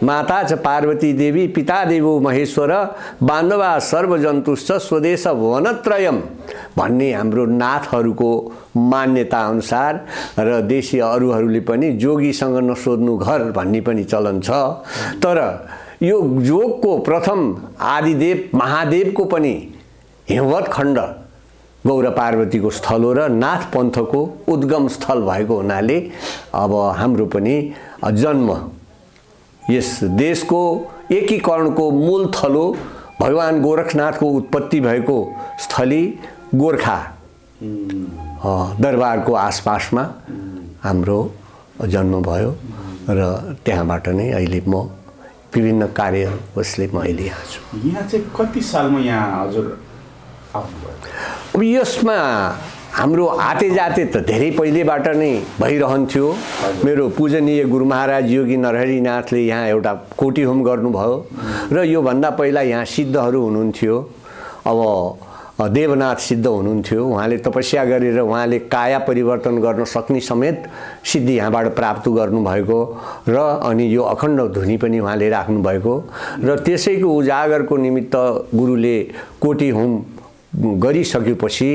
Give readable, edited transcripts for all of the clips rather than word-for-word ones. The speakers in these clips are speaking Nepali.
माता च पार्वती देवी पिता देवो महेश्वर बान्धवा सर्वजन्तुश्च स्वदेश वनत्रयम् भन्ने हाम्रो नाथहरूको मान्यता अनुसार र देशीय अरूहरूले पनि जोगीसँग नसोध्नु घर भन्ने पनि चलन छ। तर यो जोगको प्रथम आदिदेव महादेवको पनि हिमवत खण्ड गौर पार्वतीको स्थल हो र नाथ पन्थको उद्गम स्थल भएको हुनाले अब हाम्रो पनि जन्म यस देशको एकीकरणको मूल थलो भगवान गोरखनाथको उत्पत्ति भएको स्थली गोर्खा दरबारको आसपासमा हाम्रो जन्म भयो र त्यहाँबाट नै अहिले म विभिन्न कार्यवशले म अहिले यहाँ छु। यहाँ चाहिँ कति सालमा यहाँ हजुर आउनुभयो? अब यसमा हाम्रो आते जाते त धेरै पहिलेबाट नै भइरहन्थ्यो। मेरो पूजनीय गुरु महाराज योगी नरहरिनाथले यहाँ एउटा कोटी होम गर्नुभयो र योभन्दा पहिला यहाँ सिद्धहरू हुनुहुन्थ्यो। अब देवनाथ सिद्ध हुनुहुन्थ्यो, उहाँले तपस्या गरेर उहाँले काया परिवर्तन गर्न सक्ने समेत सिद्धि यहाँबाट प्राप्त गर्नुभएको र अनि यो अखण्ड धुनी पनि उहाँले राख्नुभएको र त्यसैको उजागरको निमित्त गुरुले कोटी होम गरिसकेपछि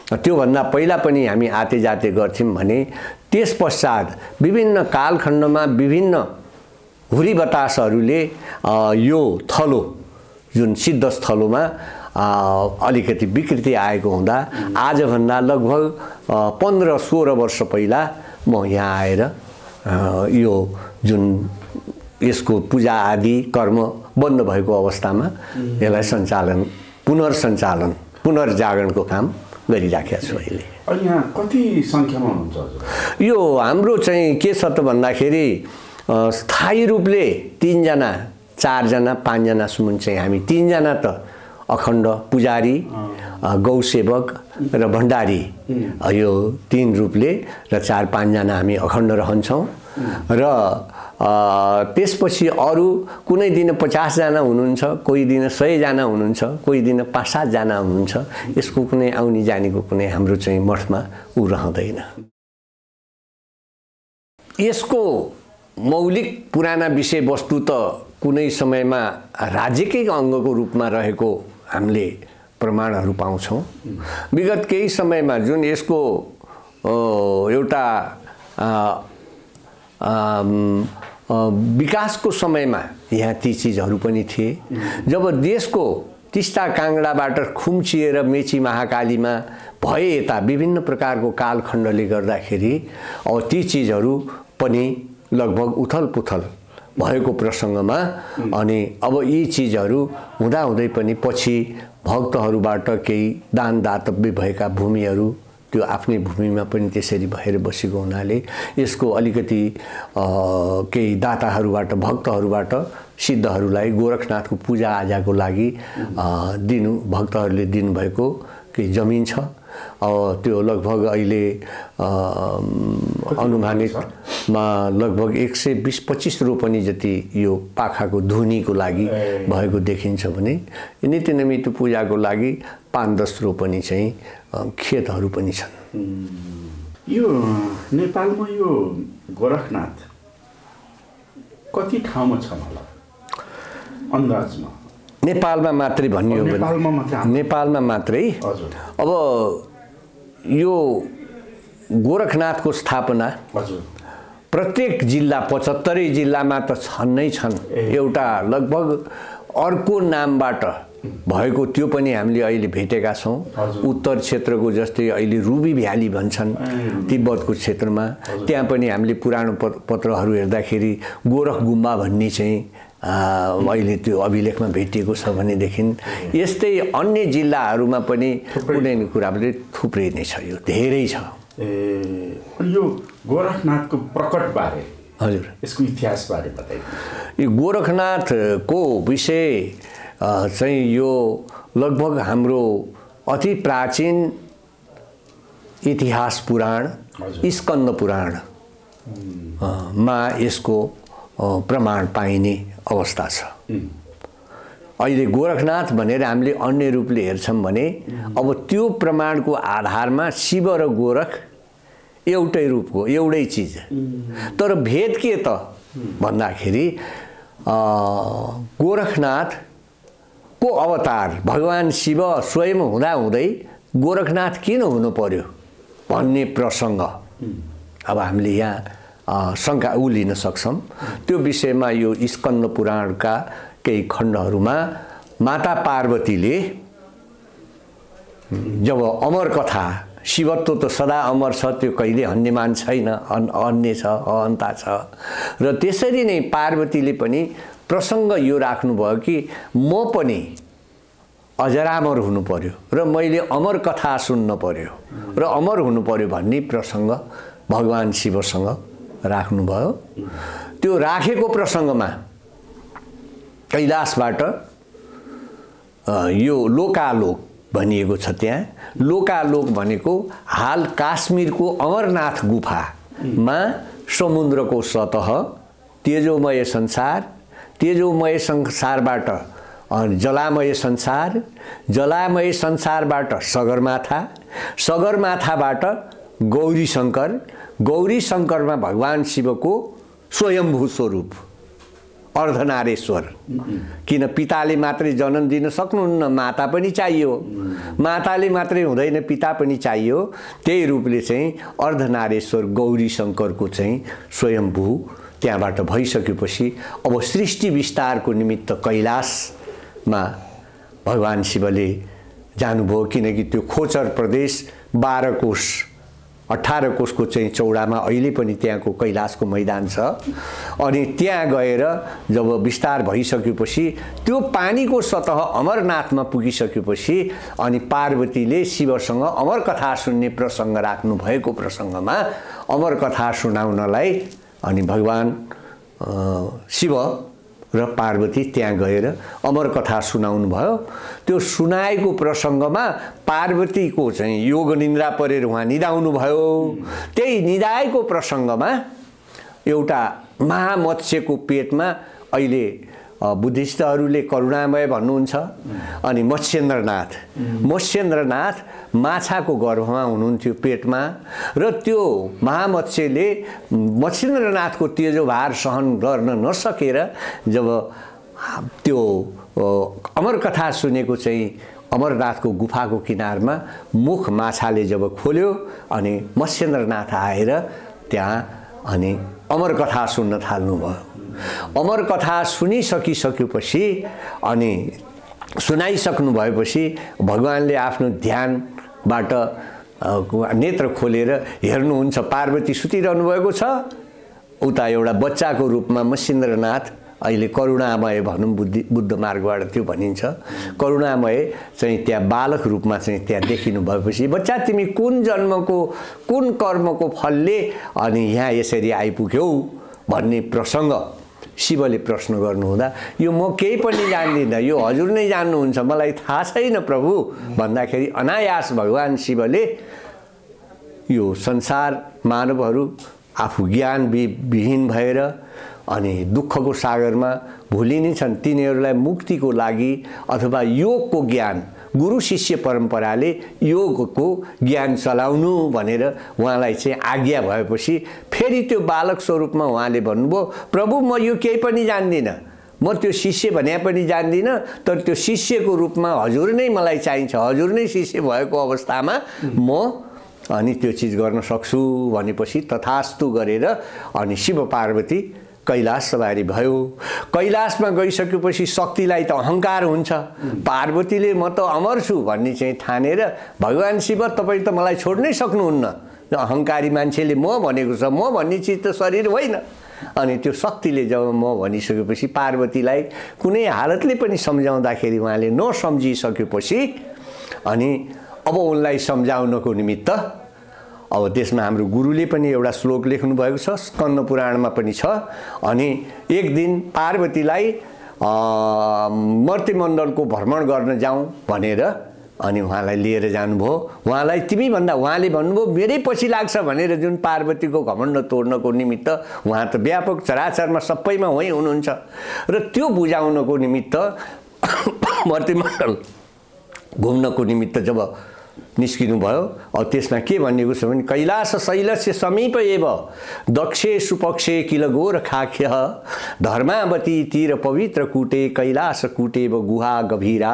त्योभन्दा पहिला पनि हामी आते जाते गर्थ्यौँ भने त्यस पश्चात विभिन्न कालखण्डमा विभिन्न हुरी बतासहरूले यो थलो जुन सिद्ध स्थलोमा अलिकति विकृति आएको हुँदा आजभन्दा लगभग 15-16 वर्ष पहिला म यहाँ आएर यो जुन यसको पूजा आदि कर्म बन्द भएको अवस्थामा यसलाई सञ्चालन पुनर्जागरणको काम गरिराखेको छु अहिले। अनि यहाँ कति सङ्ख्यामा हुनुहुन्छ हजुर? यो हाम्रो चाहिँ के छ त भन्दाखेरि स्थायी रूपले 3 जना 4 जना 5 जनासम्म चाहिँ हामी 3 जना त अखण्ड पुजारी गौसेवक र भण्डारी यो 3 रूपले र 4-5 जना हामी अखण्ड रहन्छौँ र त्यसपछि अरू कुनै दिन 50 जना हुनुहुन्छ, कोही दिन 100 जना हुनुहुन्छ, कोही दिन 5-7 जना हुनुहुन्छ। यसको कुनै आउने जानेको कुनै हाम्रो चाहिँ मठमा उ रहँदैन। यसको मौलिक पुराना विषयवस्तु त कुनै समयमा राज्यकै अङ्गको रूपमा रहेको हामीले प्रमाणहरू पाउँछौँ। विगत केही समयमा जुन यसको एउटा विकासको समयमा यहाँ ती चिजहरू पनि थिए। जब देशको टिस्टा काङ्गडाबाट खुम्चिएर मेची महाकालीमा भए यता विभिन्न प्रकारको कालखण्डले गर्दाखेरि अब ती चिजहरू पनि लगभग उथलपुथल भएको प्रसङ्गमा अनि अब यी चिजहरू हुँदाहुँदै पनि पछि भक्तहरूबाट केही दान दातव्य भएका भूमिहरू त्यो आफ्नै भूमिमा पनि त्यसरी भएर बसेको हुनाले यसको अलिकति केही दाताहरूबाट भक्तहरूबाट सिद्धहरूलाई गोरखनाथको पूजा आजाको लागि भक्तहरूले दिनुभएको केही जमिन छ। त्यो लगभग अहिले अनुमानितमा लगभग 120-25 रोपनी जति यो पाखाको धुनीको लागि भएको देखिन्छ भने नित्य नैमित्य पूजाको लागि 5-10 रोपनी चाहिँ खेतहरू पनि छन्। यो नेपालमा यो गोरखनाथ कति ठाउँमा छ होला अन्दाजमा? नेपालमा मात्रै भन्ने हो भने नेपालमा मात्रै। अब यो गोरखनाथको स्थापना प्रत्येक जिल्ला 75 जिल्लामा त छन् नै छन्। एउटा लगभग अर्को नामबाट भएको त्यो पनि हामीले अहिले भेटेका छौँ। उत्तर क्षेत्रको जस्तै अहिले रुबी भ्याली भन्छन् तिब्बतको क्षेत्रमा, त्यहाँ पनि हामीले पुरानो पत्रहरू हेर्दाखेरि गोरख गुम्बा भन्ने चाहिँ अहिले त्यो अभिलेखमा भेटिएको छ भनेदेखि यस्तै अन्य जिल्लाहरूमा पनि कुनै न कुराले थुप्रै नै छ। यो धेरै छ। यो गोरखनाथको प्रकट बारे हजुर यसको इतिहास बारे बताइदिनु। यो गोरखनाथको विषय चाहिँ यो लगभग हाम्रो अति प्राचीन इतिहास पुराण स्कन्द पुराण मा यसको प्रमाण पाइने अवस्था छ। अहिले गोरखनाथ भनेर हामीले अन्य रूपले हेर्छौँ भने अब त्यो प्रमाणको आधारमा शिव र गोरख एउटै रूपको एउटै चिज। तर भेद के त भन्दाखेरि गोरखनाथको अवतार भगवान शिव स्वयं हुँदाहुँदै गोरखनाथ किन हुनु पर्यो भन्ने प्रसङ्ग अब हामीले यहाँ शङ्का लिन सक्छौँ। त्यो विषयमा यो स्कन्द पुराणका केही खण्डहरूमा माता पार्वतीले जब अमर कथा शिवत्व त सदा अमर छ, त्यो कहिले हन्यमान छैन, अन्य छ, अहन्ता छ। र त्यसरी नै पार्वतीले पनि प्रसङ्ग यो राख्नुभयो कि म पनि अजरामर हुनु पर्यो र मैले अमर कथा सुन्न पर्यो र अमर हुनु पर्यो भन्ने प्रसङ्ग भगवान शिवसँग राख्नुभयो। त्यो राखेको प्रसङ्गमा कैलाशबाट यो लोकालोक भनिएको छ। त्यहाँ लोकालोक भनेको हाल काश्मीरको अमरनाथ गुफामा समुद्रको सतह, तेजोमय संसार, तेजोमय संसारबाट जलामय संसार, जलामय संसारबाट सगरमाथा, सगरमाथाबाट गौरी शङ्कर, गौरी शङ्करमा भगवान शिवको स्वयम्भू स्वरूप अर्धनारेश्वर। किन पिताले मात्रै जन्म दिन सक्नुहुन्न, माता पनि चाहियो, माताले मात्रै हुँदैन पिता पनि चाहियो। त्यही रूपले चाहिँ अर्धनारेश्वर गौरी शङ्करको चाहिँ स्वयम्भू त्यहाँबाट भइसकेपछि अब सृष्टि विस्तारको निमित्त कैलाशमा भगवान शिवले जानुभयो। किनकि त्यो खोचर प्रदेश 12 कोश 18 कोसको चाहिँ चौडामा अहिले पनि त्यहाँको कैलाशको मैदान छ। अनि त्यहाँ गएर जब विस्तार भइसकेपछि त्यो पानीको सतह अमरनाथमा पुगिसकेपछि अनि पार्वतीले शिवसँग अमर कथा सुन्ने प्रसङ्ग राख्नु भएको प्रसङ्गमा अमर कथा सुनाउनलाई अनि भगवान शिव र पार्वती त्यहाँ गएर अमर कथा सुनाउनु भयो। त्यो सुनाएको प्रसङ्गमा पार्वतीको चाहिँ योग निन्द्रा परेर उहाँ निदाउनु भयो। त्यही निदाएको प्रसङ्गमा एउटा महामत्स्यको पेटमा अहिले बुद्धिस्टहरूले करुणामय भन्नुहुन्छ। अनि मत्स्येन्द्रनाथ, मत्स्येन्द्रनाथ माछाको गर्भमा हुनुहुन्थ्यो पेटमा र त्यो महामत्स्यले मत्स्येन्द्रनाथको तेजोभार सहन गर्न नसकेर जब त्यो अमर कथा सुनेको चाहिँ अमरनाथको गुफाको किनारमा मुख माछाले जब खोल्यो अनि मत्स्येन्द्रनाथ आएर त्यहाँ अनि अमर कथा सुन्न थाल्नुभयो। अमर कथा सुनिसकिसकेपछि अनि सुनाइसक्नु भएपछि भगवानले आफ्नो ध्यानबाट नेत्र खोलेर हेर्नुहुन्छ। पार्वती सुतिरहनु भएको छ, उता एउटा बच्चाको रूपमा मत्स्येन्द्रनाथ अहिले करुणामय भनौँ, बुद्ध मार्गबाट त्यो भनिन्छ। करुणामय चाहिँ त्यहाँ बालक रूपमा चाहिँ त्यहाँ देखिनु भएपछि बच्चा तिमी कुन जन्मको कुन कर्मको फलले अनि यहाँ यसरी आइपुग्यौ भन्ने प्रसङ्ग शिवले प्रश्न गर्नुहुँदा यो म केही पनि जान्दिनँ, यो हजुर नै जान्नुहुन्छ, मलाई थाहा छैन प्रभु भन्दाखेरि अनायास भगवान शिवले यो संसार मानवहरू आफू ज्ञान विहीन भएर अनि दुःखको सागरमा भुलिने छन्, तिनीहरूलाई मुक्तिको लागि अथवा योगको ज्ञान गुरु शिष्य परम्पराले योगको ज्ञान चलाउनु भनेर उहाँलाई चाहिँ आज्ञा भएपछि फेरि त्यो बालक स्वरूपमा उहाँले भन्नुभयो प्रभु म यो केही पनि जान्दिनँ, म त्यो शिष्य भने पनि जान्दिनँ, तर त्यो शिष्यको रूपमा हजुर नै मलाई चाहिन्छ, हजुर नै शिष्य भएको अवस्थामा म अनि त्यो चिज गर्न सक्छु भनेपछि तथास्तु गरेर अनि शिव पार्वती कैलाश सवारी भयो। कैलाशमा गइसकेपछि शक्तिलाई त अहङ्कार हुन्छ, पार्वतीले म त अमर छु भन्ने चाहिँ ठानेर भगवान शिव तपाईँ त मलाई छोड्नै सक्नुहुन्न, अहङ्कारी मान्छेले म भनेको छ, म भन्ने चिज त शरीर होइन। अनि त्यो शक्तिले जब म भनिसकेपछि पार्वतीलाई कुनै हालतले पनि सम्झाउँदाखेरि उहाँले नसम्झिसकेपछि अनि अब उनलाई सम्झाउनको निमित्त अब त्यसमा हाम्रो गुरुले पनि एउटा श्लोक लेख्नु भएको छ, स्कन्द पुराणमा पनि छ। अनि एक दिन पार्वतीलाई मर्त्यमण्डलको भ्रमण गर्न जाउँ भनेर अनि उहाँलाई लिएर जानुभयो। उहाँलाई तिमी भन्दा उहाँले भन्नुभयो मेरै पछि लाग्छ भनेर, जुन पार्वतीको घमण्ड तोड्नको निमित्त उहाँ त व्यापक चराचरमा सबैमा वहीँ हुनुहुन्छ र त्यो बुझाउनको निमित्त मर्त्यमण्डल घुम्नको निमित्त जब निस्किनुभयो। अब त्यसमा के भनिएको छ भने कैलाश शैलस्य समीप एव दक्षे सुपक्षे किल गोरखाख्य धर्मावती तीर पवित्र कूटे कैलाश कूटेव गुहा गभीरा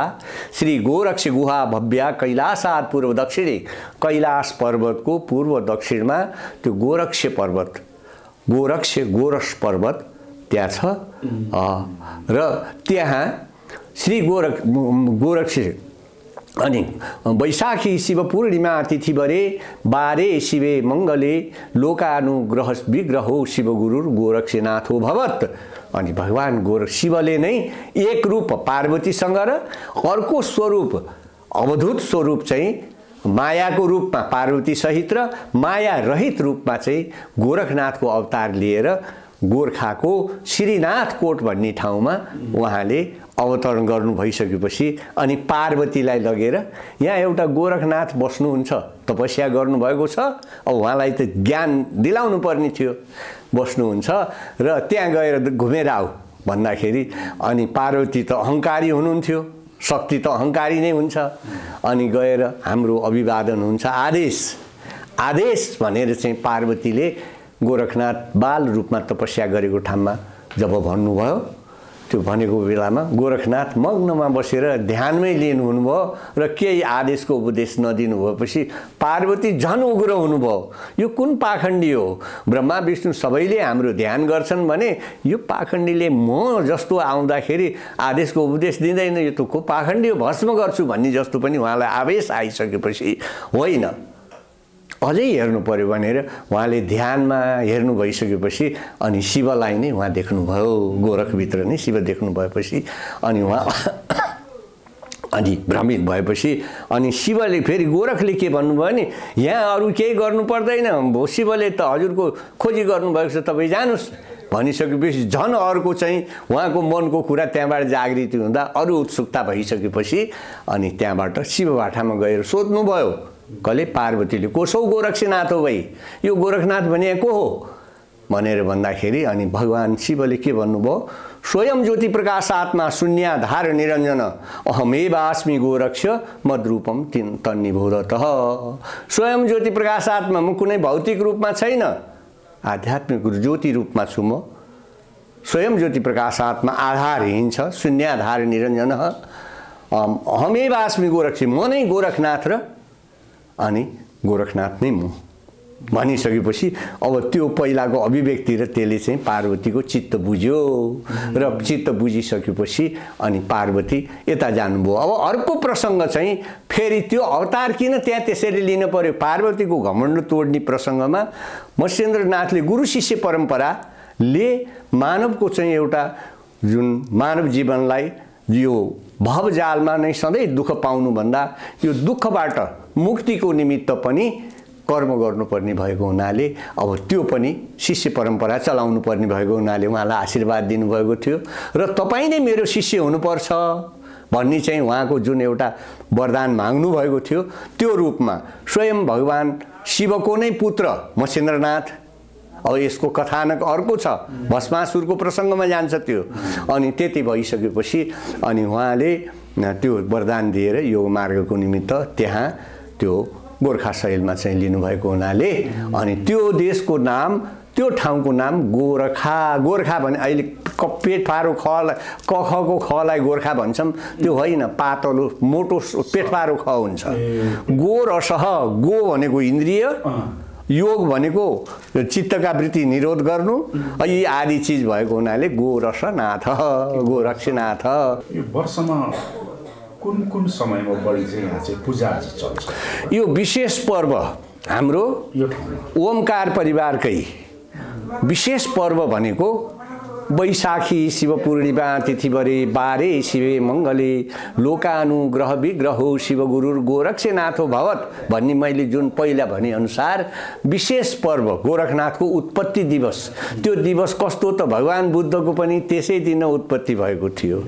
श्री गोरक्ष गुहा भव्या कैलाशात् पूर्व दक्षिणे। कैलाश पर्वतको पूर्व दक्षिणमा त्यो गोरक्ष पर्वत गोरक्ष पर्वत त्यहाँ छ र त्यहाँ श्री गोरक्ष अनि वैशाखी शिव पूर्णिमा तिथि बरे बारे शिवे मङ्गले लोकानुग्रह विग्रहो शिव गुरुर गोरक्षनाथो भवत्। अनि भगवान गोरक्ष शिवले नै एक रूप पार्वतीसँग र अर्को स्वरूप अवधूत स्वरूप चाहिँ मायाको रूपमा पार्वती सहित र माया रहित रूपमा चाहिँ गोरखनाथको अवतार लिएर गोर्खाको श्रीनाथ कोट भन्ने ठाउँमा उहाँले अवतरण गर्नु भइसकेपछि अनि पार्वतीलाई लगेर यहाँ एउटा गोरखनाथ बस्नुहुन्छ तपस्या गर्नुभएको छ। अब उहाँलाई त ज्ञान दिलाउनु पर्ने थियो बस्नुहुन्छ र त्यहाँ गएर घुमेर आऊ भन्दाखेरि अनि पार्वती त अहङ्कारी हुनुहुन्थ्यो शक्ति त अहङ्कारी नै हुन्छ। अनि गएर हाम्रो अभिवादन हुन्छ आदेश भनेर चाहिँ पार्वतीले गोरखनाथ बाल रूपमा तपस्या गरेको ठाउँमा जब भन्नुभयो त्यो भनेको बेलामा गोरखनाथ मग्नमा बसेर ध्यानमै लिनु हुनुभयो र केही आदेशको उपदेश नदिनु भएपछि पार्वती झन् उग्र हुनुभयो। यो कुन पाखण्डी हो? ब्रह्मा विष्णु सबैले हाम्रो ध्यान गर्छन् भने यो पाखण्डीले म जस्तो आउँदाखेरि आदेशको उपदेश दिँदैन, यो त को पाखण्डी हो, भस्म गर्छु भन्ने जस्तो पनि उहाँलाई आवेश आइसकेपछि होइन अझै हेर्नु पर्यो भनेर उहाँले ध्यानमा हेर्नु भइसकेपछि अनि शिवलाई नै उहाँ देख्नुभयो। गोरखभित्र नै शिव देख्नु भएपछि अनि उहाँ अनि भ्रमित भएपछि अनि शिवले फेरि गोरखले के भन्नुभयो नि यहाँ अरू केही गर्नु पर्दैन, शिवले त हजुरको खोजी गर्नुभएको छ, तपाईँ जानुहोस् भनिसकेपछि झन् अर्को चाहिँ उहाँको मनको कुरा त्यहाँबाट जागृति हुँदा अरू उत्सुकता भइसकेपछि अनि त्यहाँबाट शिवभाटामा गएर सोध्नुभयो। कले पार्वतीले कसो गोरक्षनाथ हो भाइ, यो गोरखनाथ भने को हो भनेर भन्दाखेरि अनि भगवान शिवले के भन्नुभयो स्वयं ज्योति प्रकाश आत्मा शून्याधार निरञ्जन अहमेवास्मि गोरक्ष मद्रूपम तन्निभूरतः। स्वयं ज्योति प्रकाश आत्मा म कुनै भौतिक रूपमा छैन, आध्यात्मिक ज्योति रूपमा छु म। स्वयं ज्योति प्रकाश आत्मा आधारहीन छ, शून्याधार निरञ्जन अहमेवास्मि गोरक्ष, म नै गोरखनाथ र अनि गोरखनाथ नै म भनिसकेपछि अब त्यो पहिलाको अभिव्यक्ति र त्यसले चाहिँ पार्वतीको चित्त बुझ्यो र चित्त बुझिसकेपछि अनि पार्वती यता जानुभयो। अब अर्को प्रसङ्ग चाहिँ फेरि त्यो अवतार किन त्यहाँ त्यसरी लिन पर्यो? पार्वतीको घमण्ड तोड्ने प्रसङ्गमा मत्स्येन्द्रनाथले गुरु शिष्य परम्पराले मानवको चाहिँ एउटा जुन मानव जीवनलाई यो भवजालमा नै सधैँ दुःख पाउनुभन्दा यो दुःखबाट मुक्तिको निमित्त पनि कर्म गर्नुपर्ने भएको हुनाले अब त्यो पनि शिष्य परम्परा चलाउनु पर्ने भएको हुनाले उहाँलाई आशीर्वाद दिनुभएको थियो र तपाईँ नै मेरो शिष्य हुनुपर्छ भन्ने चाहिँ उहाँको जुन एउटा वरदान माग्नु भएको थियो त्यो रूपमा स्वयं भगवान शिवको नै पुत्र मत्स्येन्द्रनाथ। अब यसको कथानक अर्को छ, भस्मासुरको प्रसङ्गमा जान्छ त्यो। अनि त्यति भइसकेपछि अनि उहाँले त्यो वरदान दिएर योग मार्गको निमित्त त्यहाँ त्यो गोर्खा शैलमा चाहिँ लिनुभएको हुनाले अनि त्यो देशको नाम त्यो ठाउँको नाम गोरखा। गोर्खा भने अहिले पेट पारो कखको खलाई गोर्खा भन्छौँ त्यो होइन, पातलो मोटो पेट पारो ख हुन्छ। गोरसह गो भनेको इन्द्रिय, योग भनेको चित्तका वृत्ति निरोध गर्नु, यी आदि चिज भएको हुनाले गोरसनाथ गोरक्षनाथ। यो वर्षमा कुन कुन समयमा बढी चाहिँ यहाँ चाहिँ पूजा चल्छ? यो विशेष पर्व हाम्रो ओमकार परिवारकै विशेष पर्व भनेको वैशाखी शिव पूर्णिमा तिथिभरि बारे शिवे मङ्गले लोकानुग्रह विग्रहो शिव गुरुर गोरक्षनाथो भवत् भन्ने मैले जुन पहिला भने अनुसार विशेष पर्व गोरखनाथको उत्पत्ति दिवस। त्यो दिवस कस्तो त भगवान बुद्धको पनि त्यसै दिन उत्पत्ति भएको थियो,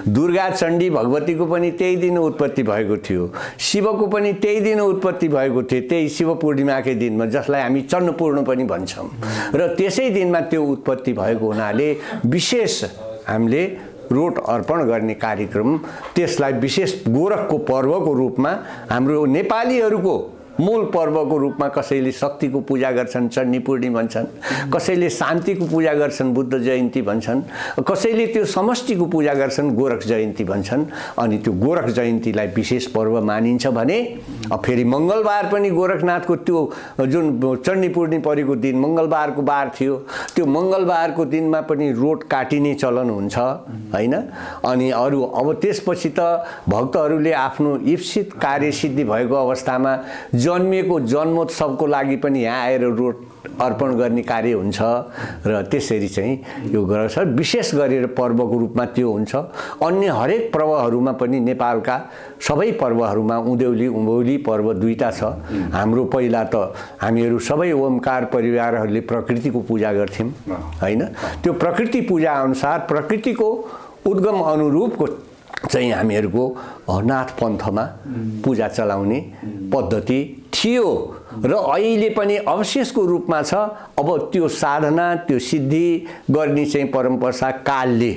दुर्गा चण्डी भगवतीको पनि त्यही दिन उत्पत्ति भएको थियो, शिवको पनि त्यही दिन उत्पत्ति भएको थियो, त्यही शिव पूर्णिमाकै दिनमा जसलाई हामी चन्नपूर्ण पनि भन्छौँ। र त्यसै दिनमा त्यो उत्पत्ति भएको हुनाले विशेष हामीले रोट अर्पण गर्ने कार्यक्रम, त्यसलाई विशेष गोरखको पर्वको रूपमा हाम्रो नेपालीहरूको मूल पर्वको रूपमा कसैले शक्तिको पूजा गर्छन्, चण्डी पूर्णी भन्छन्, कसैले शान्तिको पूजा गर्छन्, बुद्ध जयन्ती भन्छन्, कसैले त्यो समष्टिको पूजा गर्छन्, गोरख जयन्ती भन्छन्। अनि त्यो गोरख जयन्तीलाई विशेष पर्व मानिन्छ भने फेरि मङ्गलबार पनि गोरखनाथको त्यो जुन चण्डी पूर्णी परेको दिन मङ्गलबारको बार थियो, त्यो मङ्गलबारको दिनमा पनि रोट काटिने चलन हुन्छ हैन। अनि अरू अब त्यसपछि त भक्तहरूले आफ्नो इप्सित कार्यसिद्धि भएको अवस्थामा जन्मिएको जन्मोत्सवको लागि पनि यहाँ आएर रोट अर्पण गर्ने कार्य हुन्छ र त्यसरी चाहिँ यो गर्छ। विशेष गरेर पर्वको रूपमा त्यो हुन्छ। अन्य हरेक पर्वहरूमा पनि नेपालका सबै पर्वहरूमा उधौली उभौली पर्व दुईटा छ। हाम्रो पहिला त हामीहरू सबै ओमकार परिवारहरूले प्रकृतिको पूजा गर्थ्यौँ हैन। त्यो प्रकृति पूजा अनुसार प्रकृतिको उद्गम अनुरूपको चाहिँ हामीहरूको नाथ पन्थमा पूजा चलाउने पद्धति थियो र अहिले पनि अवशेषको रूपमा छ। अब त्यो साधना त्यो सिद्धि गर्ने चाहिँ परम्परा कालले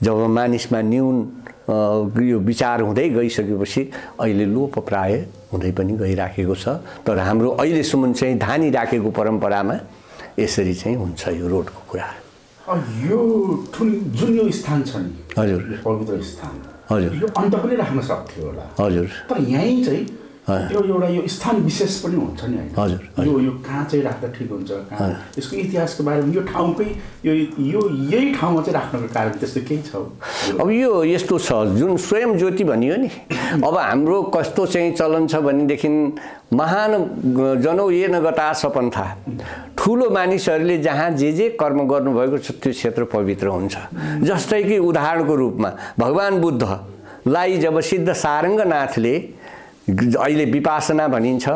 जब मानिसमा न्यून यो विचार हुँदै गइसकेपछि अहिले लोप प्राय हुँदै पनि गइराखेको छ। तर हाम्रो अहिलेसम्म चाहिँ धानी राखेको परम्परामा यसरी चाहिँ हुन्छ यो रोडको कुरा। यो जुन यो स्थान छ नि हजुर पवित्र स्थान हजुर यो अन्त पनि राख्न सक्थ्यो होला हजुर। तर यहीँ चाहिँ एउटा यो स्थान विशेष पनि हुन्छ नि हैन। हजुर यो कहाँ चाहिँ राख्दा ठिक हुन्छ, कहाँ यसको इतिहासको बारेमा यो ठाउँकै यही ठाउँमा चाहिँ राख्नको कारण त्यस्तो केही छ? अब यो यस्तो छ जुन स्वयं ज्योति भनियो नि। अब हाम्रो कस्तो चाहिँ चलन छ भनेदेखि महान जनौ ये नगता सपन्था, ठुलो मानिसहरूले जहाँ जे कर्म गर्नुभएको छ त्यो क्षेत्र पवित्र हुन्छ। जस्तै कि उदाहरणको रूपमा भगवान बुद्धलाई जब सिद्ध सारङ्गनाथले अहिले विपासना भनिन्छ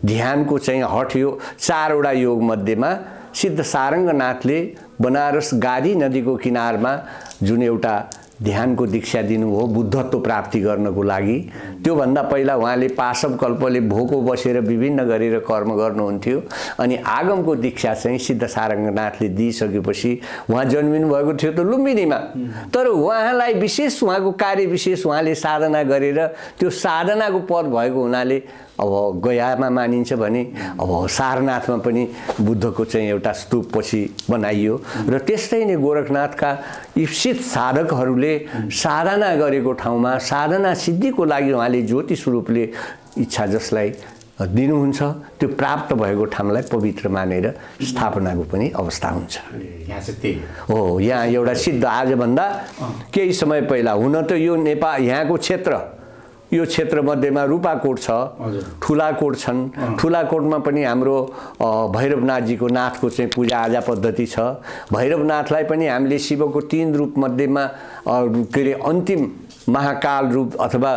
ध्यानको चाहिँ हठ यो 4 वटा योग मध्येमा सिद्ध सारङ्गनाथले बनारस गादी नदीको किनारमा जुन एउटा ध्यानको दीक्षा दिनुभयो बुद्धत्व प्राप्ति गर्नको लागि। त्योभन्दा पहिला उहाँले पाशव कल्पले भोको बसेर विभिन्न गरेर कर्म गर्नुहुन्थ्यो। अनि आगमको दीक्षा चाहिँ सिद्ध सारङ्गनाथले दिइसकेपछि उहाँ जन्मिनु भएको थियो त लुम्बिनीमा। तर उहाँलाई विशेष उहाँको कार्य विशेष उहाँले साधना गरेर त्यो साधनाको पद भएको हुनाले अब गयामा मानिन्छ भने अब सारनाथमा पनि बुद्धको चाहिँ एउटा स्तूप पछि बनाइयो। र त्यस्तै नै गोरखनाथका इप्सित साधकहरूले साधना गरेको ठाउँमा साधना सिद्धिको लागि उहाँले ज्योति स्वरूपले इच्छा जसलाई दिनुहुन्छ त्यो प्राप्त भएको ठाउँलाई पवित्र मानेर स्थापनाको पनि अवस्था हुन्छ। हो यहाँ एउटा सिद्ध आजभन्दा केही समय पहिला हुन त यो नेपाल यहाँको क्षेत्र यो क्षेत्र मध्येमा रूपाकोट छ, ठुलाकोट छन्। ठुलाकोटमा पनि हाम्रो भैरवनाथजीको नाथको चाहिँ पूजा आजा पद्धति छ। भैरवनाथलाई पनि हामीले शिवको 3 रूप मध्येमा के अरे अन्तिम महाकाल रूप अथवा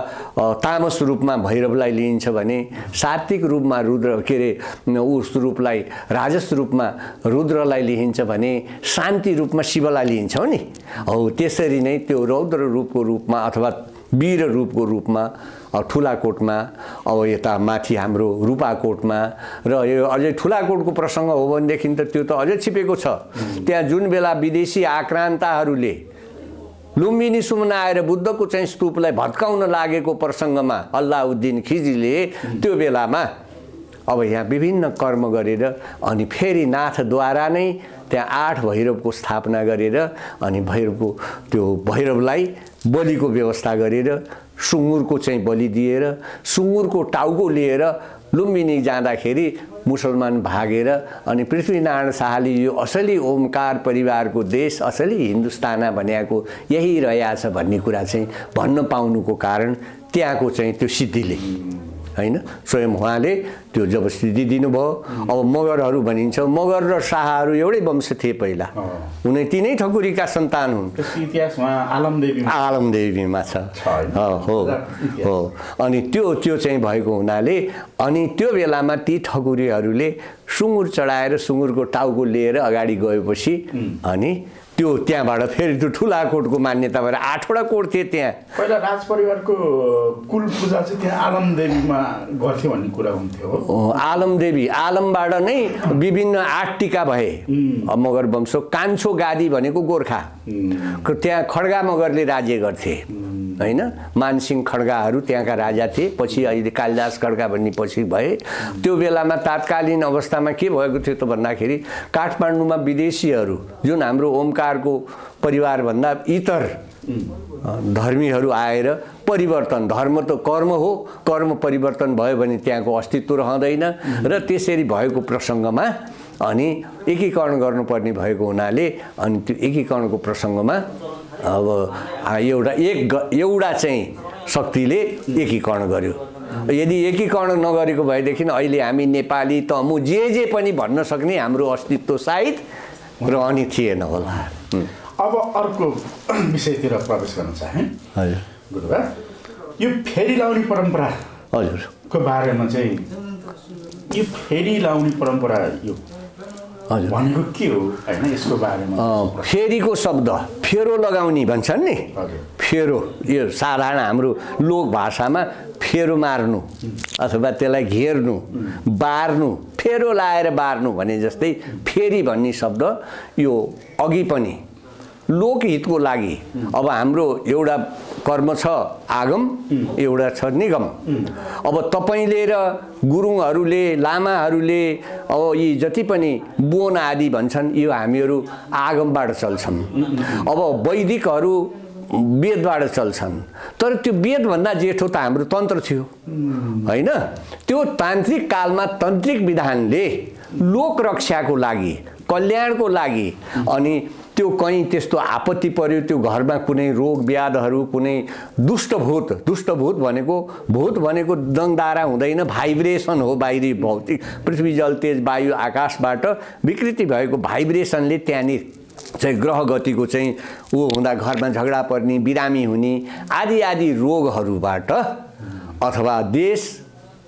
तामस रूपमा भैरवलाई लिइन्छ भने सात्विक रूपमा रुद्र के अरे उस रूपलाई राजस रूपमा रुद्रलाई लिइन्छ भने शान्ति रूपमा शिवलाई लिइन्छौँ नि। हो त्यसरी नै त्यो रौद्र रूपको रूपमा अथवा वीर रूपको रूपमा ठुलाकोटमा अब यता माथि हाम्रो रूपाकोटमा र यो अझै ठुलाकोटको प्रसङ्ग हो भनेदेखि त त्यो त अझै छिपेको छ। त्यहाँ जुन बेला विदेशी आक्रान्ताहरूले लुम्बिनीसम्म आएर बुद्धको चाहिँ स्तूपलाई भत्काउन लागेको प्रसङ्गमा अल्लाउद्दिन खिल्जीले त्यो बेलामा अब यहाँ विभिन्न कर्म गरेर अनि फेरि नाथद्वारा नै त्यहाँ 8 भैरवको स्थापना गरेर अनि भैरवको त्यो भैरवलाई बलिको व्यवस्था गरेर सुँगुरको चाहिँ बलि दिएर सुँगुरको टाउको लिएर लुम्बिनी जाँदाखेरि मुसलमान भागेर अनि पृथ्वीनारायण शाहले यो असली ओमकार परिवारको देश असली हिन्दुस्तान भनेको यही रहेछ भन्ने कुरा चाहिँ भन्न पाउनुको कारण त्यहाँको चाहिँ त्यो सिद्धिले हैन स्वयं उहाँले त्यो जब सिद्धि दिनुभयो। अब मगरहरू भनिन्छ मगर र शाहहरू एउटै वंश थिए पहिला, उनी तिनै ठकुरीका सन्तान हुन्। इतिहासमा आलमदेवीमा छ। हो हो अनि त्यो चाहिँ भएको हुनाले अनि त्यो बेलामा ती ठकुरीहरूले सुँगुर चढाएर सुँगुरको टाउको लिएर अगाडि गएपछि अनि त्यो त्यहाँबाट फेरि त्यो ठुला कोटको मान्यता भएर 8वटा कोट थिए त्यहाँ। पहिला राज परिवारको कुल पूजा चाहिँ त्यहाँ आलमदेवीमा गर्थ्यो भन्ने कुरा हुन्थ्यो हो। आलमदेवी, आलमबाट नै विभिन्न 8 टीका भए मगर वंश। कान्छो गादी भनेको गोर्खा, त्यहाँ खड्गा मगरले राज्य गर्थे हैन। मानसिंह खड्गाहरू त्यहाँका राजा थिए। पछि अहिले कालिदास खड्गा भन्ने पछि भए। त्यो बेलामा तात्कालीन अवस्थामा के भएको थियो त भन्दाखेरि काठमाडौँमा विदेशीहरू जुन हाम्रो ओमकारको परिवारभन्दा इतर धर्मीहरू आएर परिवर्तन, धर्म त कर्म हो, कर्म परिवर्तन भयो भने त्यहाँको अस्तित्व रहँदैन र त्यसरी भएको प्रसङ्गमा अनि एकीकरण गर्नुपर्ने भएको हुनाले अनि त्यो एकीकरणको प्रसङ्गमा अब एउटा चाहिँ शक्तिले एकीकरण गर्यो। यदि एकीकरण नगरेको भएदेखि अहिले हामी नेपाली तमु जे पनि भन्न सक्ने हाम्रो अस्तित्व सायद रहने थिएन होला। अब अर्को विषयतिर प्रवेश गर्न चाहे। हजुर गुरुबा, यो फेरी लाउने परम्परा हजुरको बारेमा चाहिँ यो फेरी लाउने परम्परा यो हजुर भनेको के हो हैन, यसको बारेमा? फेरीको शब्द फेरो लगाउने भन्छन् नि। फेरो यो साधारण हाम्रो लोक भाषामा फेरो मार्नु अथवा त्यसलाई घेर्नु, बार्नु, फेरो लाएर बार्नु भने जस्तै फेरी भन्ने शब्द यो अघि पनि लोकहितको लागि। अब हाम्रो एउटा कर्म छ आगम, एउटा छ निगम। अब तपाईले र गुरुङहरूले, लामाहरूले अब यी जति पनि बोन आदि भन्छन् यो हामीहरू आगमबाट चल्छन्। अब वैदिकहरू वेदबाट चल्छन्। तर त्यो वेदभन्दा जेठो त हाम्रो तन्त्र थियो हैन। त्यो तान्त्रिक कालमा तन्त्रिक विधानले लोक रक्षाको लागि, कल्याणको लागि अनि त्यो कहीँ त्यस्तो आपत्ति पर्यो, त्यो घरमा कुनै रोग व्याधहरू, कुनै दुष्टभूत भनेको दङदारा हुँदैन, भाइब्रेसन हो, बाहिरी भौतिक पृथ्वी जल तेज वायु आकाशबाट विकृति भएको भाइब्रेसनले त्यहाँनिर चाहिँ ग्रह गतिको चाहिँ ऊ हुँदा घरमा झगडा पर्ने, बिरामी हुने आदि रोगहरूबाट अथवा देश,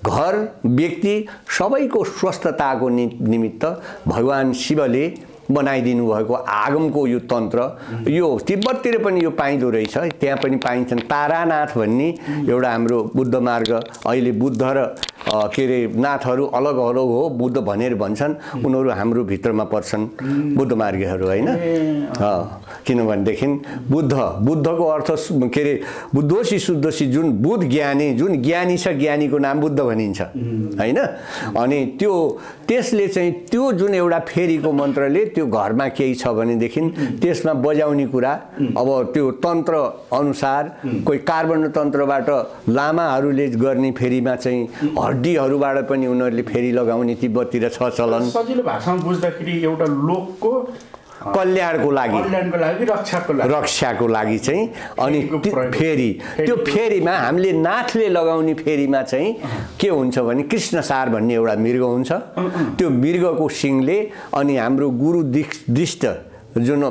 घर, व्यक्ति सबैको स्वस्थताको निमित्त भगवान शिवले बनाइदिनु भएको आगमको यो तन्त्र, यो तिब्बततिर पनि यो पाइँदो रहेछ। त्यहाँ पनि पाइन्छन्। तारानाथ भन्ने एउटा हाम्रो बुद्ध मार्ग, अहिले बुद्ध र के अरे नाथहरू अलग हो, बुद्ध भनेर भन्छन्, उनीहरू हाम्रो भित्रमा पर्छन् बुद्ध मार्गीहरू हैन। किनभनेदेखि बुद्धको अर्थ के अरे बुद्धोसी शुद्धोसी, जुन बुद्ध ज्ञानी, जुन ज्ञानी छ ज्ञानीको नाम बुद्ध भनिन्छ हैन। अनि त्यसले चाहिँ त्यो जुन एउटा फेरीको मन्त्रले त्यो घरमा केही छ भनेदेखि त्यसमा बजाउने कुरा, अब त्यो तन्त्र अनुसार कोही कार्बन तन्त्रबाट लामाहरूले गर्ने फेरीमा चाहिँ हड्डीहरूबाट पनि उनीहरूले फेरी लगाउने तिब्बततिर छ चलन। सजिलो भाषामा बुझ्दाखेरि एउटा लोकको कल्याणको लागि, रक्षाको लागि चाहिँ अनि फेरी, त्यो फेरीमा हामीले नाथले लगाउने फेरीमा चाहिँ के हुन्छ भने कृष्णसार भन्ने एउटा मृग हुन्छ। त्यो मृगको सिङले अनि हाम्रो गुरु दिष्ट जुन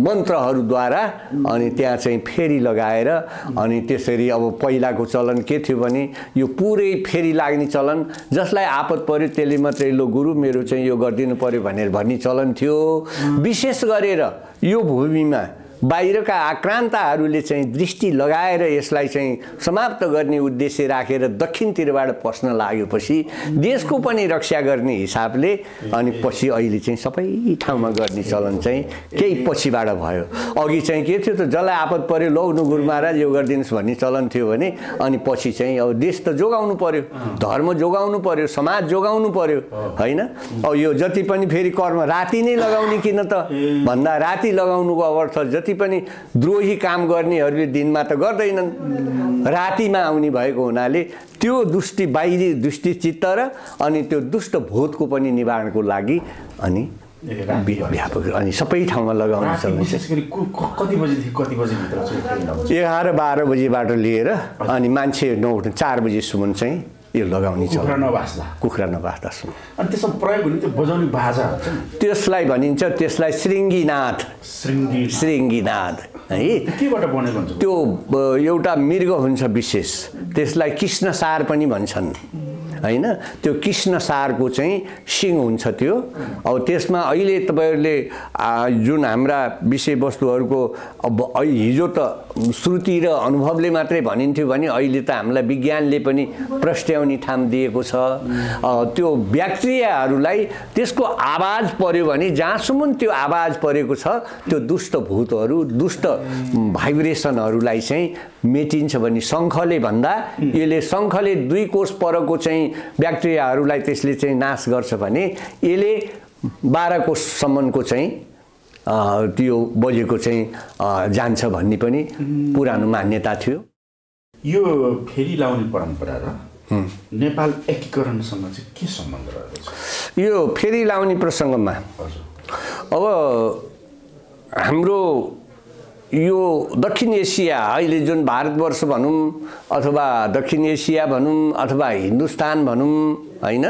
मन्त्रहरूद्वारा अनि त्यहाँ चाहिँ फेरी लगाएर अनि त्यसरी अब पहिलाको चलन के थियो भने यो पुरै फेरी लाग्ने चलन, जसलाई आपत पर्यो त्यसले मात्रै लो गुरु मेरो चाहिँ यो गरिदिनु पर्यो भनेर भन्ने चलन थियो। विशेष गरेर यो भूमिमा बाहिरका आक्रान्ताहरूले चाहिँ दृष्टि लगाएर यसलाई चाहिँ समाप्त गर्ने उद्देश्य राखेर दक्षिणतिरबाट पस्न लागेपछि देशको पनि रक्षा गर्ने हिसाबले अनि पछि अहिले चाहिँ सबै ठाउँमा गर्ने चलन चाहिँ केही पछिबाट भयो। अघि चाहिँ के थियो त, जसलाई आपत पर्यो लौ गुरु महाराज यो गरिदिनुहोस् भन्ने चलन थियो भने अनि पछि चाहिँ अब देश त जोगाउनु पर्यो, धर्म जोगाउनु पर्यो, समाज जोगाउनु पर्यो हैन। अब यो जति पनि फेरि कर्म राति नै लगाउने किन त भन्दा राति लगाउनुको अर्थ जति पनि द्रोही काम गर्नेहरूले दिनमा त गर्दैनन्, रातिमा आउने भएको हुनाले त्यो दुष्टि बाहिरी दुष्टि चित्त र अनि त्यो दुष्ट भूतको पनि निवारणको लागि अनि व्यापक अनि सबै ठाउँमा लगाउन सक्छ। कति बजेदेखि कति बजेभित्र चाहिँ 11-12 बजेबाट लिएर अनि मान्छे 9-4 बजेसम्म चाहिँ यो लगाउने छ। कुखुरा नबास्दासम्म। अनि त्यसमा प्रयोग हुने त्यो बजाउने बाजा त्यसलाई भनिन्छ, त्यसलाई श्रृङ्गीनाद है। केबाट बनेको हुन्छ? त्यो एउटा मृग हुन्छ विशेष, त्यसलाई कृष्णसार पनि भन्छन् हैन त्यो कृष्ण सारको चाहिँ सिङ हुन्छ त्यो अब त्यसमा अहिले तपाईहरुले जुन हाम्रा विषयवस्तुहरुको अब हिजो त श्रुति र अनुभवले मात्रै भनिन्थ्यो भने अहिले त हामीलाई विज्ञानले पनि प्रस्ट्याउने ठाम दिएको छ त्यो ब्याक्टेरियाहरुलाई त्यसको आवाज पर्यो भने जहाँसम्म त्यो आवाज परेको छ त्यो दुष्ट भूतहरु दुष्ट भाइब्रेसनहरुलाई चाहिँ मेटिन्छ भने शंखले भन्दा यसले शंखले 2 कोष परको चाहिँ ब्याक्टेरियाहरुलाई त्यसले चाहिँ नाश गर्छ भने यसले 12 कोषसम्मको चाहिँ त्यो बजेको चाहिँ जान्छ भन्ने पनि पुरानो मान्यता थियो। यो फेरी लाउने परम्परा र नेपाल एकीकरणसँग चाहिँ के सम्बन्ध रहेको छ? यो फेरी लाउने प्रसंगमा अब हाम्रो यो दक्षिण एसिया अहिले जुन भारतवर्ष भनौं अथवा दक्षिण एसिया भनौं अथवा हिन्दुस्तान भनौं हैन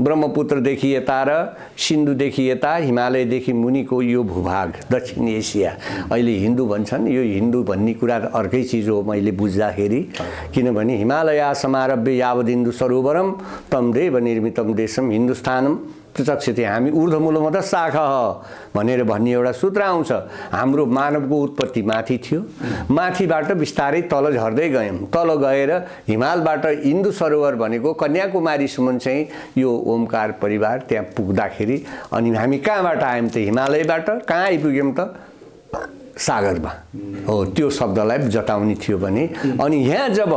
ब्रह्मपुत्रदेखि यता र सिन्धुदेखि यता हिमालयदेखि मुनिको यो भूभाग दक्षिण एसिया अहिले हिन्दू भन्छन् यो हिन्दू भन्ने कुरा अर्कै चीज हो मैले बुझ्दाखेरि किनभने हिमालय समारभ्य यावदिन्दु सरोवरम तम देव निर्मितम देशम हिन्दुस्तानम प्रत्यक्षते हामी ऊर्ध्वमूलमत शाखा भनेर भन्ने एउटा सूत्र आउँछ। हाम्रो मानवको उत्पत्ति माथि थियो माथिबाट बिस्तारै तल झर्दै गयौं तल गएर हिमालबाट इन्दु सरोवर भनेको कन्याकुमारीसम्म चाहिँ यो ओमकार परिवार त्यहाँ पुग्दाखेरि अनि हामी कहाँबाट आयौं त हिमालयबाट कहाँ आइपुग्यौं त सागरमा हो त्यो शब्दलाई जताउने थियो भने अनि यहाँ जब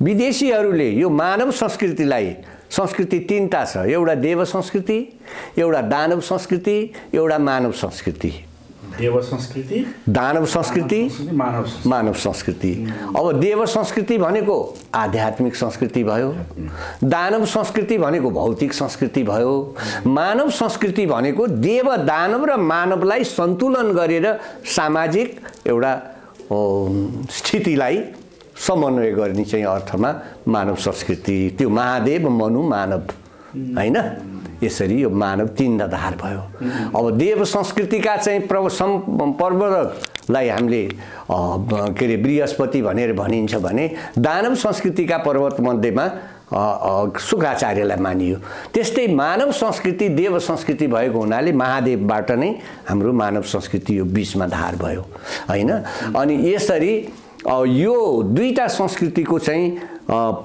विदेशीहरूले यो मानव संस्कृतिलाई संस्कृति तीनटा छ एउटा देव संस्कृति एउटा दानव संस्कृति एउटा मानव संस्कृति देव संस्कृति दानव संस्कृति मानव संस्कृति अब देव संस्कृति भनेको आध्यात्मिक संस्कृति भयो दानव संस्कृति भनेको भौतिक संस्कृति भयो मानव संस्कृति भनेको देव दानव र मानवलाई सन्तुलन गरेर सामाजिक एउटा स्थितिलाई समन्वय गर्ने चाहिँ अर्थमा मानव संस्कृति त्यो महादेव मनु मानव हैन यसरी यो मानव तीन आधार भयो। अब देव संस्कृतिका चाहिँ पर्वतलाई हामीले के रे बृहस्पति भनेर भनिन्छ भने दानव संस्कृतिका पर्वत मध्येमा शुक्राचार्यलाई मानियो त्यस्तै मानव संस्कृति देव संस्कृति भएको हुनाले महादेवबाट नै हाम्रो मानव संस्कृति यो बीचमा धार भयो हैन अनि यसरी यो दुईटा संस्कृतिको चाहिँ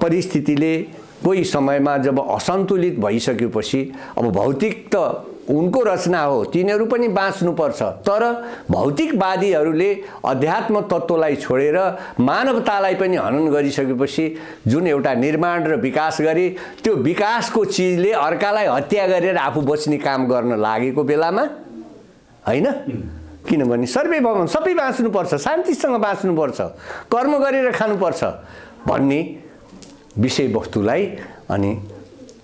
परिस्थितिले कोही समयमा जब असन्तुलित भइसकेपछि अब भौतिक त उनको रचना हो तिनीहरू पनि बाँच्नु पर्छ तर भौतिकवादीहरूले अध्यात्म तत्त्वलाई छोडेर मानवतालाई पनि हनन गरिसकेपछि जुन एउटा निर्माण र विकास गरे त्यो विकासको चीजले अर्कालाई हत्या गरेर आफू बच्ने काम गर्न लागेको बेलामा हैन किनभने सर्वे भवन सबै बाँच्नुपर्छ शान्तिसँग बाँच्नुपर्छ कर्म गरेर खानुपर्छ भन्ने विषयवस्तुलाई अनि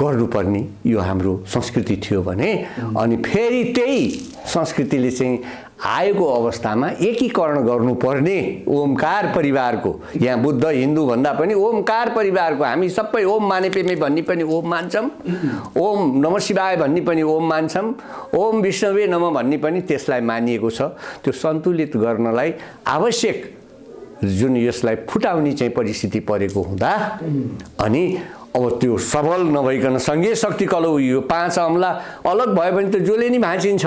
गर्नुपर्ने यो हाम्रो संस्कृति थियो भने अनि फेरि त्यही संस्कृतिले चाहिँ आएको अवस्थामा एकीकरण गर्नुपर्ने ओमकार परिवारको यहाँ बुद्ध हिन्दू भन्दा पनि ओमकार परिवारको हामी सबै ओम माने पेमे भन्ने पनि ओम मान्छौं ओम नमः शिवाय भन्ने पनि ओम मान्छौं ओम विष्णुवे नमः भन्ने पनि त्यसलाई मानिएको छ त्यो सन्तुलित गर्नलाई आवश्यक जुन यसलाई फुटाउने चाहिँ परिस्थिति परेको हुँदा अनि अब त्यो सबल नभइकन संघीय शक्ति कलौ यो पाँच अमला अलग भयो भने त जसले नि भाँचिन्छ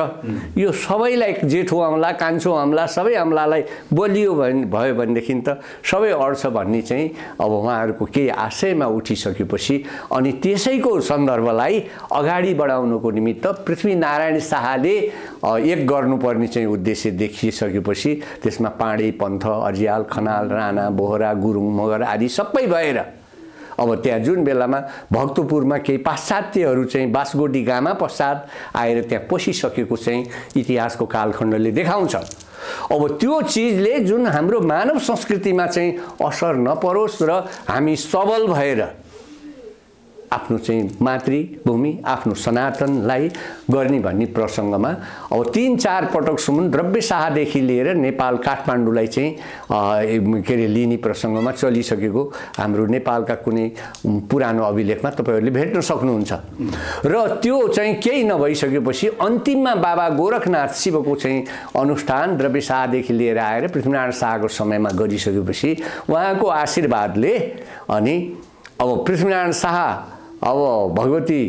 यो सबैलाई जेठो अमला कान्छो अमला सबै अमलालाई बलियो भयो भनेदेखि त सबै अड्छ भन्ने चाहिँ अब उहाँहरूको केही आशयमा उठिसकेपछि अनि त्यसैको सन्दर्भलाई अगाडि बढाउनको निमित्त पृथ्वीनारायण शाहले एक गर्नुपर्ने चाहिँ उद्देश्य देखिसकेपछि त्यसमा पाँडे पन्थ अर्याल खनाल राणा बोहरा गुरुङ मगर आदि सबै भएर अब त्यहाँ जुन बेलामा भक्तपुरमा केही पाश्चात्यहरू चाहिँ बासगोडी गामा पश्चात आएर त्यहाँ पसिसकेको चाहिँ इतिहासको कालखण्डले देखाउँछ। अब त्यो चीजले जुन हाम्रो मानव संस्कृतिमा चाहिँ असर नपरोस् र हामी सबल भएर आफ्नो चाहिँ मातृभूमि आफ्नो सनातनलाई गर्ने भन्ने प्रसंगमा अब 3-4 पटकसम्म द्रव्य शाहदेखि लिएर नेपाल काठमाडौँलाई चाहिँ के रे लिने प्रसंगमा चलिसकेको हाम्रो नेपालका कुनै पुरानो अभिलेखमा तपाईहरुले भेट्न सक्नुहुन्छ र त्यो चाहिँ केही नभइसकेपछि अन्तिममा बाबा गोरखनाथ शिवको चाहिँ अनुष्ठान द्रव्य शाहदेखि लिएर आएर पृथ्वीनारायण शाहको समयमा गरिसकेपछि उहाँको आशीर्वादले अनि अब पृथ्वीनारायण शाह अब भगवती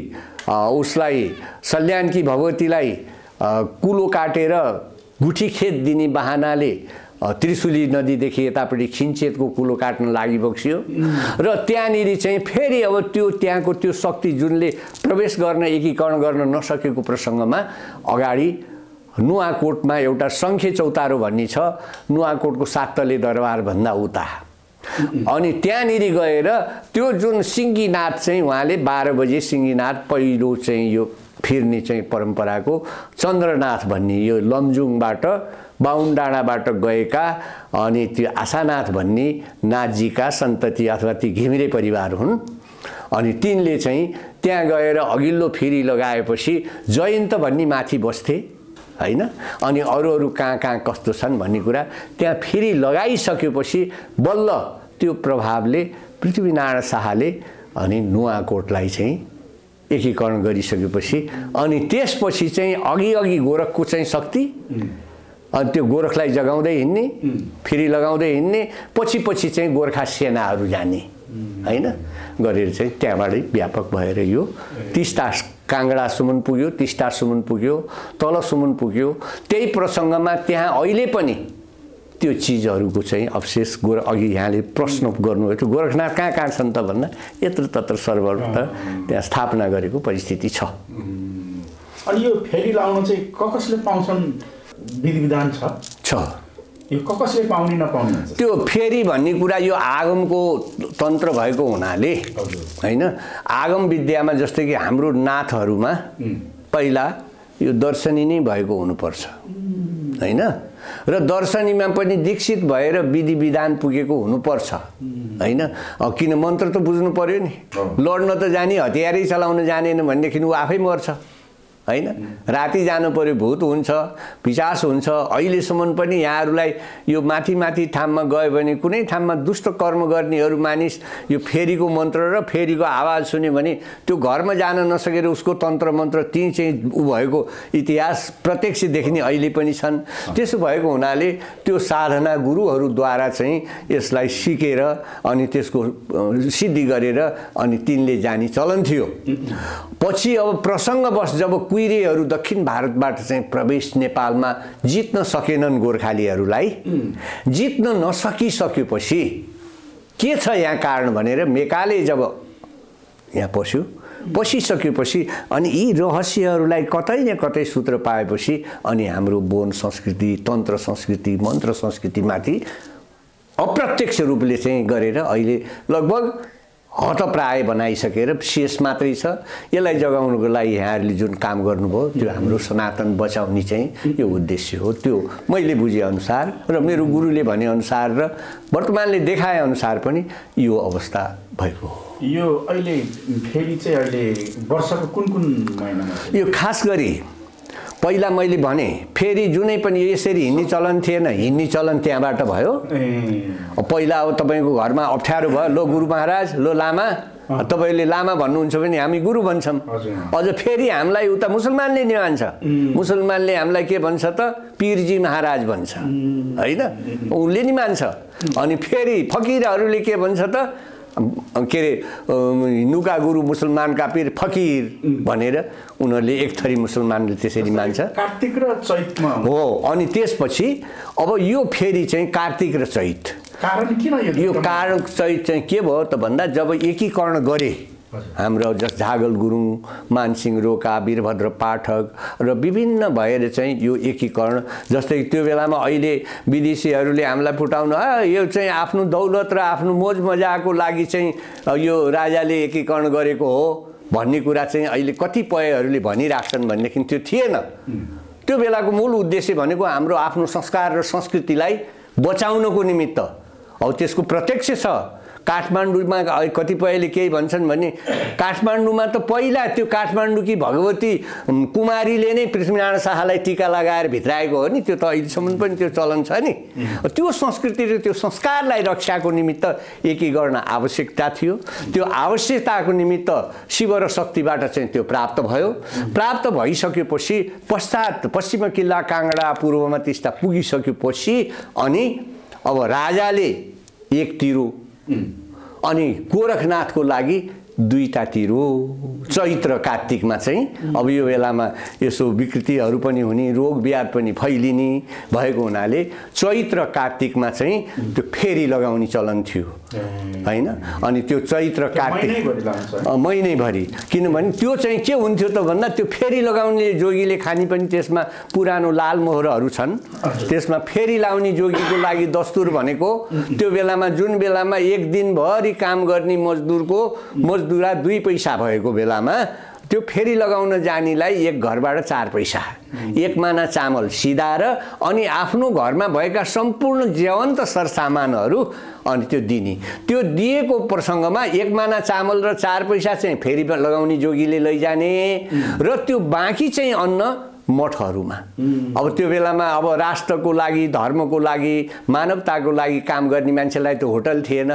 उसलाई सल्यानकी भगवतीलाई कुलो काटेर गुठी खेत दिने बहानाले त्रिशुली नदीदेखि यतापट्टि खिन्चेतको कुलो काट्न लागि बक्सियो र त्यहाँनिर चाहिँ फेरि अब त्यो त्यहाँको त्यो शक्ति जुनले प्रवेश गर्न एकीकरण गर्न नसकेको प्रसङ्गमा अगाडि नुवाकोटमा एउटा सङ्खे चौतारो भन्ने छ, नुवाकोटको साततले दरबारभन्दा उता। अनि त्यहाँनिर गएर त्यो जुन सिङ्गीनाथ चाहिँ उहाँले 12 बजे सिङ्गीनाथ पहिलो चाहिँ यो फिर्ने चाहिँ परम्पराको चन्द्रनाथ भन्ने यो लमजुङबाट बाहुन डाँडाबाट गएका अनि त्यो आशानाथ भन्ने नाथजीका सन्तति अथवा ती घिमिरे परिवार हुन्। अनि तिनले चाहिँ त्यहाँ गएर अघिल्लो फेरी लगाएपछि जयन्त भन्ने माथि बस्थे हैन। अनि अरू कहाँ कस्तो छन् भन्ने कुरा त्यहाँ फेरि लगाइसकेपछि बल्ल त्यो प्रभावले पृथ्वीनारायण शाहले अनि नुवाकोटलाई चाहिँ एकीकरण गरिसकेपछि अनि त्यसपछि चाहिँ अघि गोरखको चाहिँ शक्ति अनि त्यो गोरखलाई जगाउँदै हिँड्ने फेरि लगाउँदै हिँड्ने पछि चाहिँ गोर्खा सेनाहरू जाने हैन गरेर चाहिँ त्यहाँबाटै व्यापक भएर यो टिस्टा काङ्गडासम्म पुग्यो, टिस्टासम्म पुग्यो, तलसम्म पुग्यो। त्यही प्रसङ्गमा त्यहाँ अहिले पनि त्यो चिजहरूको चाहिँ अवशेष अघि यहाँले प्रश्न गर्नुभयो गोरखनाथ कहाँ छन् त भन्दा यत्र तत्र सर्वत्र त्यहाँ स्थापना गरेको परिस्थिति छ। अनि यो फेरि लाउन चाहिँ कसले पाउँछन् विधि विधान छ? यो कसले पाउने नपाउने हुन्छ? त्यो फेरि भन्ने कुरा यो आगमको तन्त्र भएको हुनाले हैन। आगम विद्यामा जस्तै कि हाम्रो नाथहरूमा पहिला यो दर्शनी नै भएको हुनुपर्छ हैन र दर्शनीमा पनि दीक्षित भएर विधि विधान पुगेको हुनुपर्छ हैन। किन मन्त्र त बुझ्नु पर्यो नि, लड्न त जाने हतियारै चलाउन जानेन भनेदेखि ऊ आफै मर्छ हैन। राति जानु पर्यो, भूत हुन्छ, पिशाच हुन्छ। अहिलेसम्म पनि यहाँहरूलाई यो माथि ठाउँमा गयो भने कुनै ठाउँमा दुष्ट कर्म गर्नेहरू मानिस यो फेरीको मन्त्र र फेरीको आवाज सुन्यो भने त्यो घरमा जान नसकेर उसको तन्त्र मन्त्र ती चाहिँ उ भएको इतिहास प्रत्यक्ष देख्ने अहिले पनि छन्। त्यसो भएको हुनाले त्यो साधना गुरुहरूद्वारा चाहिँ यसलाई सिकेर अनि त्यसको सिद्धि गरेर अनि तिनले जाने चलन थियो। पछि अब प्रसङ्गवश जब कुइरेहरू दक्षिण भारतबाट चाहिँ प्रवेश नेपालमा जित्न सकेनन् गोर्खालीहरूलाई, जित्न नसकिसकेपछि के छ यहाँ कारण भनेर मेकाले जब यहाँ पसिसकेपछि अनि यी रहस्यहरूलाई कतै न कतै सूत्र पाएपछि अनि हाम्रो बोन संस्कृति, तन्त्र संस्कृति, मन्त्र संस्कृतिमाथि अप्रत्यक्ष रूपले चाहिँ गरेर अहिले लगभग हतप्राय बनाइसकेर शेष मात्रै छ। यसलाई जगाउनको लागि यहाँहरूले जुन काम गर्नुभयो त्यो हाम्रो सनातन बचाउने चाहिँ यो उद्देश्य हो। त्यो मैले बुझेअनुसार र मेरो गुरुले भनेअनुसार र वर्तमानले देखाएअनुसार पनि यो अवस्था भएको हो। यो अहिले फेरि चाहिँ अहिले वर्षको कुन महिनामा? यो खास गरी पहिला मैले भने फेरि जुनै पनि यसरी हिँड्ने चलन थिएन, हिँड्ने चलन त्यहाँबाट भयो। पहिला अब तपाईँको घरमा अप्ठ्यारो भयो, लो गुरु महाराज, लो लामा, तपाईँले लामा भन्नुहुन्छ भने हामी गुरु भन्छौँ। अझ फेरि हामीलाई उता मुसलमानले नि मान्छ, मुसलमानले हामीलाई के भन्छ त पिरजी महाराज भन्छ हैन, उसले नि मान्छ। अनि फेरि फकिरहरूले के भन्छ त के अरे हिन्दूका गुरु मुसलमानका पीर फकीर भनेर उनीहरूले एक थरी मुसलमानले त्यसरी मान्छ। कार्तिक र चैतमा हो। अनि त्यसपछि अब यो फेरि चाहिँ कार्तिक र चैत। कारण किन यो कारण चैत चाहिँ के भयो त भन्दा जब एकीकरण गरे हाम्रो झागल गुरुङ, मानसिंह रोका, वीरभद्र पाठक र विभिन्न भएर चाहिँ यो एकीकरण जस्तै त्यो बेलामा अहिले विदेशीहरूले हामीलाई फुटाउनु यो चाहिँ आफ्नो दौलत र आफ्नो मोज मजाको लागि चाहिँ यो राजाले एकीकरण गरेको हो भन्ने कुरा चाहिँ अहिले कतिपयहरूले भनिराख्छन् भनेदेखि त्यो थिएन। त्यो बेलाको मूल उद्देश्य भनेको हाम्रो आफ्नो संस्कार र संस्कृतिलाई बचाउनको निमित्त। अब त्यसको प्रत्यक्ष छ। काठमाडौँमा कतिपयले केही भन्छन् भने काठमाडौँमा त पहिला त्यो काठमाडौँकी भगवती कुमारीले नै पृथ्वीनारायण शाहलाई टीका लगाएर भित्राएको हो नि। त्यो त अहिलेसम्म पनि त्यो चलन छ नि। त्यो संस्कृति र त्यो संस्कारलाई रक्षाको निमित्त एकीकरण आवश्यकता थियो। त्यो आवश्यकताको निमित्त शिव र शक्तिबाट चाहिँ त्यो प्राप्त भयो। प्राप्त भइसकेपछि पश्चात पश्चिम किल्ला काङ्गडा, पूर्वमा टिस्टा पुगिसकेपछि अनि अब राजाले एक तिरो अनि गोरखनाथको लागि दुईटा तिरो चैत्र कार्तिकमा चाहिँ अब यो बेलामा यसो विकृतिहरू पनि हुने रोग ब्याध पनि फैलिने भएको हुनाले चैत्र कार्तिकमा चाहिँ त्यो फेरी लगाउने चलन थियो हैन। अनि त्यो चैत्र कार्तिक महिनैभरि, किनभने त्यो चाहिँ के हुन्थ्यो त भन्दा त्यो फेरी लगाउने जोगीले खानी पनि त्यसमा पुरानो लाल मोहरहरू छन्। त्यसमा फेरी लाउने जोगीको लागि दस्तुर भनेको त्यो बेलामा जुन बेलामा एक दिनभरि काम गर्ने मजदुरा 2 पैसा भएको बेलामा त्यो फेरी लगाउन जानेलाई एक घरबाट 4 पैसा, 1 माना चामल सिधाएर अनि आफ्नो घरमा भएका सम्पूर्ण जीवन्त सरसामानहरू अनि त्यो दिने। त्यो दिएको प्रसङ्गमा 1 माना चामल र 4 पैसा चाहिँ फेरी लगाउने जोगीले लैजाने र त्यो बाँकी चाहिँ अन्न मठहरूमा। अब त्यो बेलामा अब राष्ट्रको लागि, धर्मको लागि, मानवताको लागि काम गर्ने मान्छेलाई त होटल थिएन,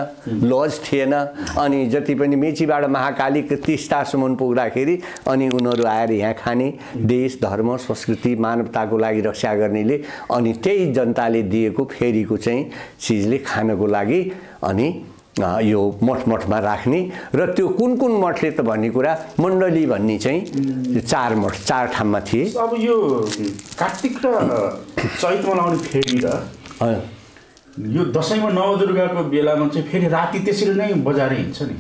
लज थिएन। अनि जति पनि मेचीबाट महाकाली तिस्तासम्म पुग्दाखेरि अनि उनीहरू आएर यहाँ खाने, देश धर्म संस्कृति मानवताको लागि रक्षा गर्नेले अनि त्यही जनताले दिएको फेरीको चाहिँ चिजले खानको लागि अनि यो मठमा राख्ने। र त्यो कुन मठले त भन्ने कुरा मण्डली भन्ने चाहिँ 4 मठ 4 ठाउँमा थिए। अब यो कार्तिक र चैतमा लाउने फेरी र यो दशैंमा नवदुर्गाको बेलामा चाहिँ फेरि राति त्यसरी नै बजारै हिँड्छ नि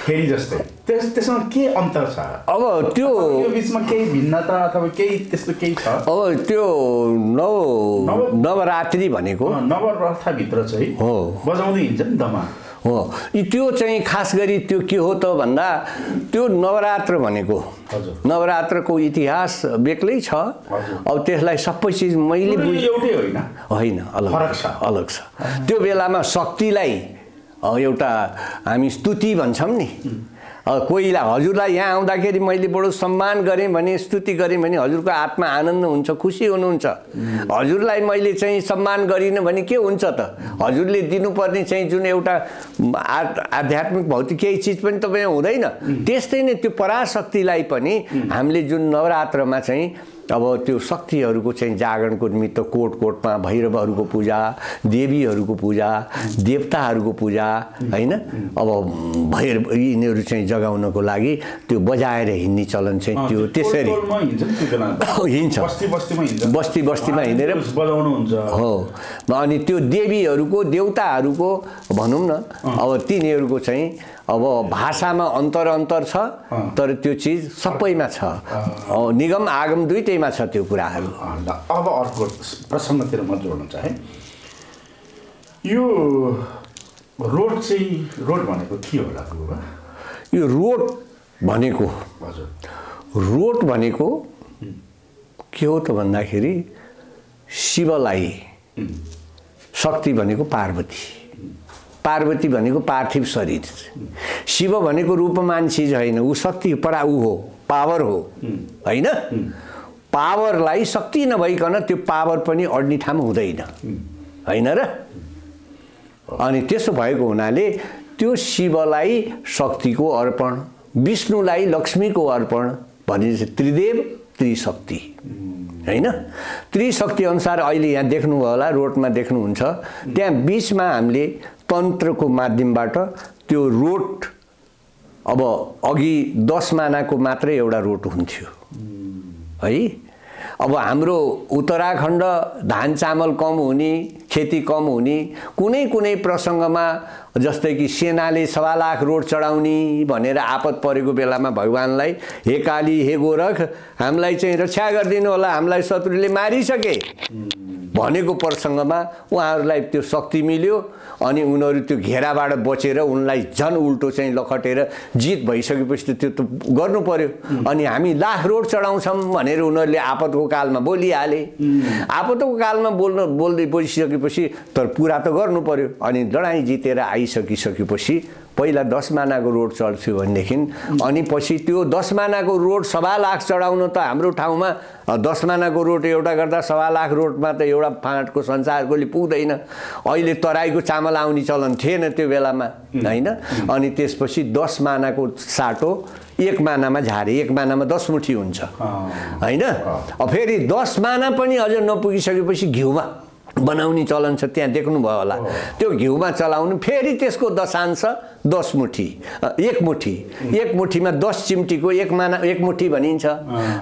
फेरि जस्तै, त्यसमा के अन्तर छ? अब त्यो बीचमा केही भिन्नता अथवा केही त्यस्तो केही छ? अब त्यो नवरात्रि भनेको नवरथाभित्र चाहिँ हो बजाउँदै हिँड्छ नि दमा हो। त्यो चाहिँ खास गरी त्यो के हो त भन्दा त्यो नवरात्र भनेको नवरात्रको इतिहास बेग्लै छ। अब त्यसलाई सबै चिज मैले एउटै होइन, अलग छ। त्यो बेलामा शक्तिलाई एउटा हामी स्तुति भन्छौँ नि। कोहीलाई हजुरलाई यहाँ आउँदाखेरि मैले बडो सम्मान गरेँ भने, स्तुति गरेँ भने हजुरको आत्मा आनन्द हुन्छ, खुसी हुनुहुन्छ। हजुरलाई मैले चाहिँ सम्मान गरिनँ भने के हुन्छ त? हजुरले दिनुपर्ने चाहिँ जुन एउटा आध्यात्मिक भौतिक केही चिज पनि तपाईँ हुँदैन। त्यस्तै नै त्यो पराशक्तिलाई पनि हामीले जुन नवरात्रमा चाहिँ अब त्यो शक्तिहरूको चाहिँ जागरणको निमित्त कोटमा भैरवहरूको पूजा, देवीहरूको पूजा, देवताहरूको पूजा हैन। अब यिनीहरू चाहिँ जगाउनको लागि त्यो बजाएर हिँड्ने चलन चाहिँ त्यो त्यसरी हिँड्छ। बस्तीमा हिँडेर बजाउनु हुन्छ हो। अनि त्यो देवीहरूको देवताहरूको भनौँ न, अब तिनीहरूको चाहिँ अब भाषामा अन्तर छ, तर त्यो चिज सबैमा छ। निगम आगम दुईटैमा छ त्यो कुराहरू। अब अर्को प्रसङ्गतिर म जोड्न चाहे, यो रोड भनेको के होला? यो रोड भनेको के हो त भन्दाखेरि शिवलाई, शक्ति भनेको पार्वती भनेको पार्थिव शरीर, शिव भनेको रूपमान चिज होइन, ऊ शक्ति हो, पावर हो होइन। पावरलाई शक्ति नभइकन त्यो पावर पनि अड्ने ठाउँ हुँदैन होइन र। अनि त्यसो भएको हुनाले त्यो शिवलाई शक्तिको अर्पण, विष्णुलाई लक्ष्मीको अर्पण भनेपछि त्रिदेव त्रिशक्ति हैन। त्रिशक्ति अनुसार अहिले यहाँ देख्नुभयो होला, रोडमा देख्नुहुन्छ, त्यहाँ बीचमा हामीले तन्त्रको माध्यमबाट त्यो रोड, अब अघि 10 मानाको मात्रै एउटा रोड हुन्थ्यो है। अब हाम्रो उत्तराखण्ड धान चामल कम हुने, खेती कम हुने, कुनै प्रसङ्गमा जस्तै कि सेनाले 1.25 लाख रोड चढाउने भनेर आपत परेको बेलामा भगवानलाई हे काली हे गोरख हामीलाई चाहिँ रक्षा गरिदिनु होला, हामीलाई शत्रुले मारिसके भनेको प्रसङ्गमा उहाँहरूलाई त्यो शक्ति मिल्यो। अनि उनीहरू त्यो घेराबाट बचेर उनलाई झन् उल्टो चाहिँ लखटेर जित भइसकेपछि त्यो त गर्नु पर्यो। अनि हामी लाख रोड चढाउँछौँ भनेर उनीहरूले आपतको कालमा बोलिहाले। आपतको कालमा बोलिसकेपछि तर पुरा त गर्नु पर्यो। अनि लडाइँ जितेर आइसकिसकेपछि पहिला 10 मानाको रोड चढ्थ्यो भनेदेखि अनि पछि त्यो 10 मानाको रोड 1.25 लाख चढाउन त हाम्रो ठाउँमा 10 मानाको रोड एउटा गर्दा 1.25 लाख रोडमा त एउटा फाँटको संसारकोले पुग्दैन। अहिले तराईको चामल आउने चलन थिएन त्यो बेलामा हैन। अनि त्यसपछि 10 मानाको साटो 1 मानामा झारे, 1 मानामा 10 मुठी हुन्छ हैन। अब फेरि 10 माना पनि अझ नपुगिसकेपछि घिउमा बनाउने चलन छ, त्यहाँ देख्नुभयो होला। त्यो घिउमा चलाउनु, फेरि त्यसको दशांश 10 मुठी, एक मुठीमा 10 चिम्टीको एक मुठी भनिन्छ,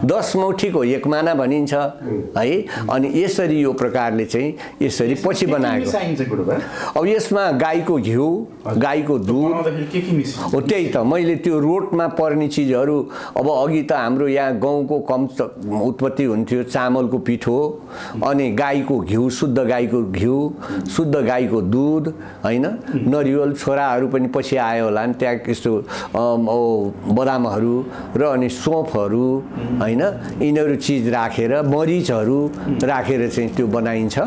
10 मुठीको एक माना भनिन्छ है। अनि यसरी यो प्रकारले चाहिँ यसरी पछि बनाएको। अब यसमा गाईको घिउ, गाईको दुध हो, त्यही त मैले त्यो रोटमा पर्ने चिजहरू। अब अघि त हाम्रो यहाँ गहुँको कम उत्पत्ति हुन्थ्यो, चामलको पिठो, अनि गाईको घिउ, शुद्ध गाईको घिउ, शुद्ध गाईको दुध हैन, नरिवल छोराहरू पनि पछि आयो होला नि, त्यहाँ यस्तो बदामहरू र अनि सोफहरू हैन, यिनीहरू चिज राखेर मरिचहरू राखेर चाहिँ त्यो बनाइन्छ।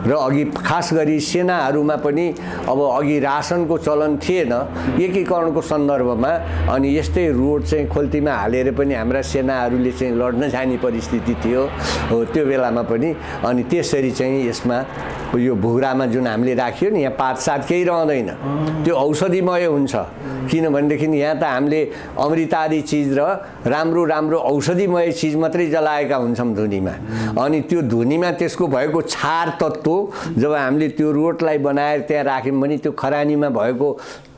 र अघि खास गरी सेनाहरूमा पनि अब अघि रासनको चलन थिएन, एकीकरणको सन्दर्भमा अनि यस्तै रोड चाहिँ खोल्तीमा हालेर पनि हाम्रा सेनाहरूले चाहिँ लड्न जाने परिस्थिति थियो हो त्यो बेलामा पनि। अनि त्यसरी चाहिँ यसमा यो भुग्रामा जुन हामीले राखियो नि, यहाँ पातसात केही रहँदैन, त्यो औषधिमय हुन्छ। किनभनेदेखि यहाँ त हामीले अमृतादि चिज र राम्रो राम्रो औषधिमय चिज मात्रै जलाएका हुन्छौँ धुनीमा। अनि त्यो धुनीमा त्यसको भएको क्षार तत्त्व जब हामीले त्यो रोटलाई बनाएर त्यहाँ राख्यौँ भने त्यो खरानीमा भएको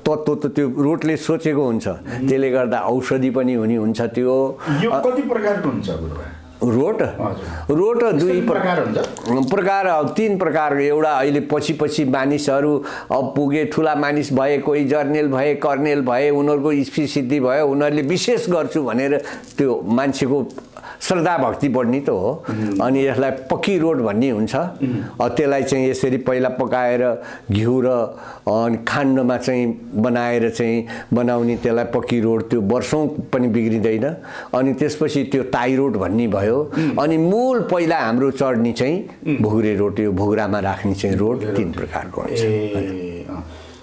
तत्त्व त त्यो रोटले सोचेको हुन्छ, त्यसले गर्दा औषधि पनि हुने हुन्छ। त्यो कति प्रकारको हुन्छ रोट? रोट दुई प्रकार, अब 3 प्रकारको। एउटा अहिले पछि मानिसहरू अब पुगे, ठुला मानिस भए, कोही जर्नेल भए, कर्नेल भए, उनीहरूको स्पी सिद्धि भयो, उनीहरूले विशेष गर्छु भनेर त्यो मान्छेको श्रद्धा भक्ति बढ्ने त हो। अनि यसलाई पक्की रोट भन्ने हुन्छ। त्यसलाई चाहिँ यसरी पहिला पकाएर घिउ र अनि खान्डमा चाहिँ बनाएर चाहिँ बनाउने, त्यसलाई पक्की रोट, त्यो वर्षौं पनि बिग्रिँदैन। अनि त्यसपछि त्यो ताई रोट भन्ने भयो। अनि मूल पहिला हाम्रो चढ्ने चाहिँ भुग्रे रोट, यो भुग्रामा राख्ने चाहिँ रोट 3 प्रकारको हुन्छ।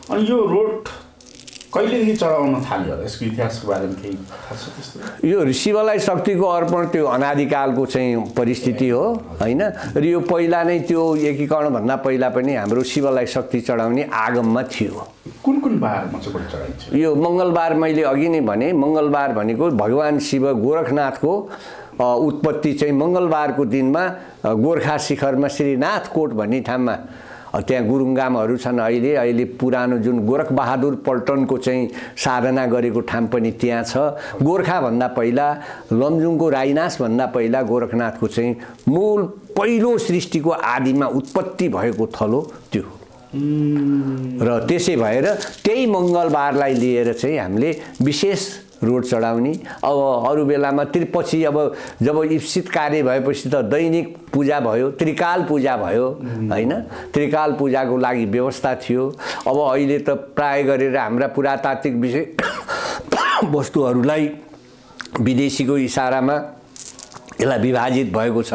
अनि यो रोट कहिलेदेखि चढाउन थाल्यो होला, यसको इतिहासको बारेमा केही थाहा छ त्यस्तो? यो शिवलाई शक्तिको अर्पण त्यो अनादिकालको चाहिँ परिस्थिति हो हैन। र यो पहिला नै त्यो एकीकरण भन्दा पहिला पनि हाम्रो शिवलाई शक्ति चढाउने आगममा थियो। कुन बारमा चाहिँ चढाइन्छ? यो मङ्गलबार, मैले अघि नै भने मङ्गलबार भनेको भगवान शिव गोरखनाथको उत्पत्ति चाहिँ मङ्गलबारको दिनमा गोर्खा शिखरमा श्रीनाथकोट भन्ने ठाउँमा, त्यहाँ गुरुङ्गामहरू छन्। अहिले पुरानो जुन गोरख बहादुर पल्टनको चाहिँ साधना गरेको ठाउँ पनि त्यहाँ छ। गोर्खाभन्दा पहिला, लमजुङको राईनासभन्दा पहिला गोरखनाथको चाहिँ मूल पहिलो सृष्टिको आदिमा उत्पत्ति भएको थलो त्यो। र त्यसै भएर त्यही मङ्गलबारलाई लिएर चाहिँ हामीले विशेष रोट चढाउने। अब अरू बेलामा पछि अब जब ईप्सित कार्य भएपछि त दैनिक पूजा भयो, त्रिकाल पूजा भयो हैन। त्रिकाल पूजाको लागि व्यवस्था थियो। अब अहिले त प्राय गरेर हाम्रा पुरातात्विक विषय वस्तुहरूलाई विदेशीको इसारामा यसलाई विभाजित भएको छ।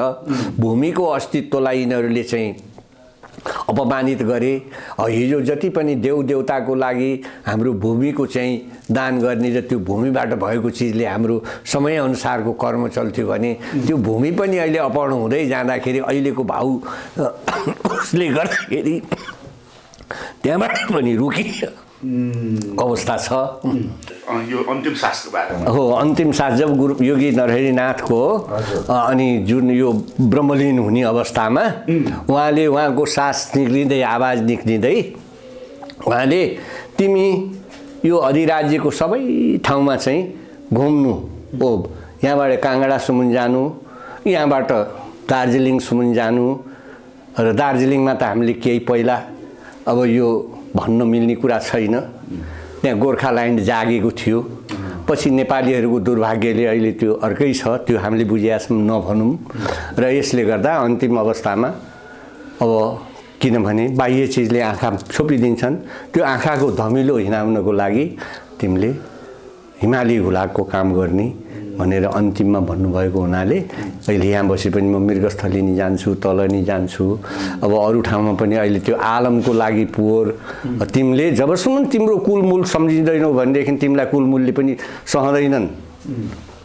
भूमिको अस्तित्वलाई यिनीहरूले चाहिँ अपमानित गरे। हिजो जति पनि देवदेवताको लागि हाम्रो भूमिको चाहिँ दान गर्ने र त्यो भूमिबाट भएको चिजले हाम्रो समयअनुसारको कर्म चल्थ्यो भने त्यो भूमि पनि अहिले अपहरण हुँदै जाँदाखेरि अहिलेको भाउ उसले गर्दाखेरि त्यहाँबाट पनि रुकी अवस्था छ। यो अन्तिम सासको बारेमा हो, अन्तिम सास जब गुरु योगी नरहरिनाथको अनि जुन यो ब्रह्मलीन हुने अवस्थामा उहाँले उहाँको सास निक्लिँदै आवाज निक्लिँदै उहाँले तिमी यो अधिराज्यको सबै ठाउँमा चाहिँ घुम्नु हो, यहाँबाट काङ्गडासम्म जानु, यहाँबाट दार्जिलिङसम्म जानु। र दार्जिलिङमा त हामीले केही पहिला अब यो भन्न मिल्ने कुरा छैन, त्यहाँ गोर्खाल्यान्ड जागेको थियो। पछि नेपालीहरूको दुर्भाग्यले अहिले त्यो अर्कै छ, त्यो हामीले बुझिआछौँ नभनौँ। र यसले गर्दा अन्तिम अवस्थामा अब किनभने बाह्य चिजले आँखा छोपिदिन्छन्, त्यो आँखाको धमिलो हिँडाउनको लागि तिमीले हिमाली हुलाकको काम गर्ने भनेर अन्तिममा भन्नुभएको हुनाले अहिले यहाँ बसे पनि म मृगस्थली नि जान्छु, तल नि जान्छु। अब अरू ठाउँमा पनि अहिले त्यो आलमको लागि पोहोर, तिमीले जबसम्म तिम्रो कुलमूल सम्झिँदैनौ भनेदेखि तिमीलाई कुलमूलले पनि सहँदैनन्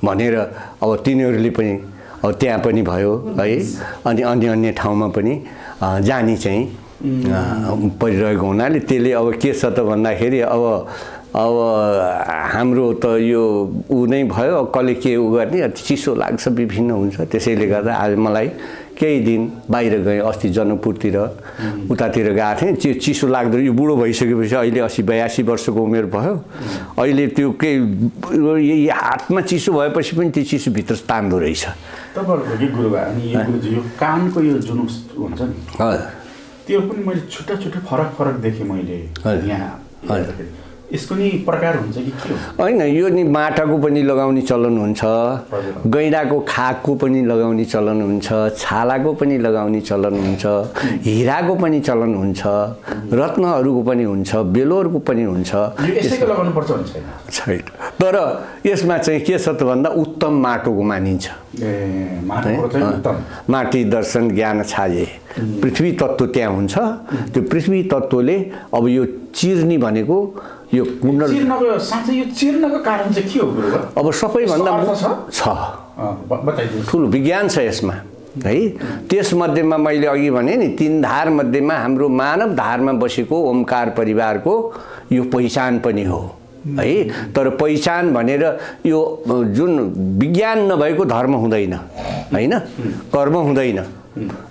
भनेर अब तिनीहरूले पनि अब त्यहाँ पनि भयो है। अनि अन्य ठाउँमा पनि जाने चाहिँ परिरहेको हुनाले त्यसले अब के छ त भन्दाखेरि अब हाम्रो त यो ऊ नै भयो, कसले के ऊ गर्ने, चिसो लाग्छ, विभिन्न हुन्छ। त्यसैले गर्दा आज मलाई केही दिन बाहिर गएँ अस्ति जनकपुरतिर उतातिर गएको थिएँ चिसो लाग्दो यो बुढो भइसकेपछि अहिले 80-82 वर्षको उमेर भयो अहिले त्यो के हातमा चिसो भएपछि पनि त्यो चिसो भित्र तान्दो रहेछ तपाईँहरूको यो गुरुबा अनि यो गुरुजी यो कानको यो जुन हुन्छ नि त्यो पनि मैले छुट्टा छुट्टै फरक देखेँ मैले यहाँ यसको नि प्रकार हुन्छ कि के हो होइन यो नि माटाको पनि लगाउने चलन हुन्छ गैँडाको खाकको पनि लगाउने चलन हुन्छ छालाको पनि लगाउने चलन हुन्छ हिराको पनि चलन हुन्छ रत्नहरूको पनि हुन्छ बेलोरको पनि हुन्छ यसैको लगाउनु पर्छ भन्छ छैन तर यसमा चाहिँ के छ त भन्दा उत्तम माटोको मानिन्छ माटी दर्शन ज्ञान छाजे पृथ्वी तत्त्व त्यहाँ हुन्छ त्यो पृथ्वी तत्त्वले अब यो चिर्नी भनेको यो कुण्डल साँच्चै यो चिर्नको कारण चाहिँ के हो गुरु अब सबैभन्दा छ ठुलो विज्ञान छ यसमा है त्यसमध्येमा मैले अघि भने नि 3 धार मध्येमा हाम्रो मानव धारमा बसेको ओमकार परिवारको यो पहिचान पनि हो है तर पहिचान भनेर यो जुन विज्ञान नभएको धर्म हुँदैन हैन कर्म हुँदैन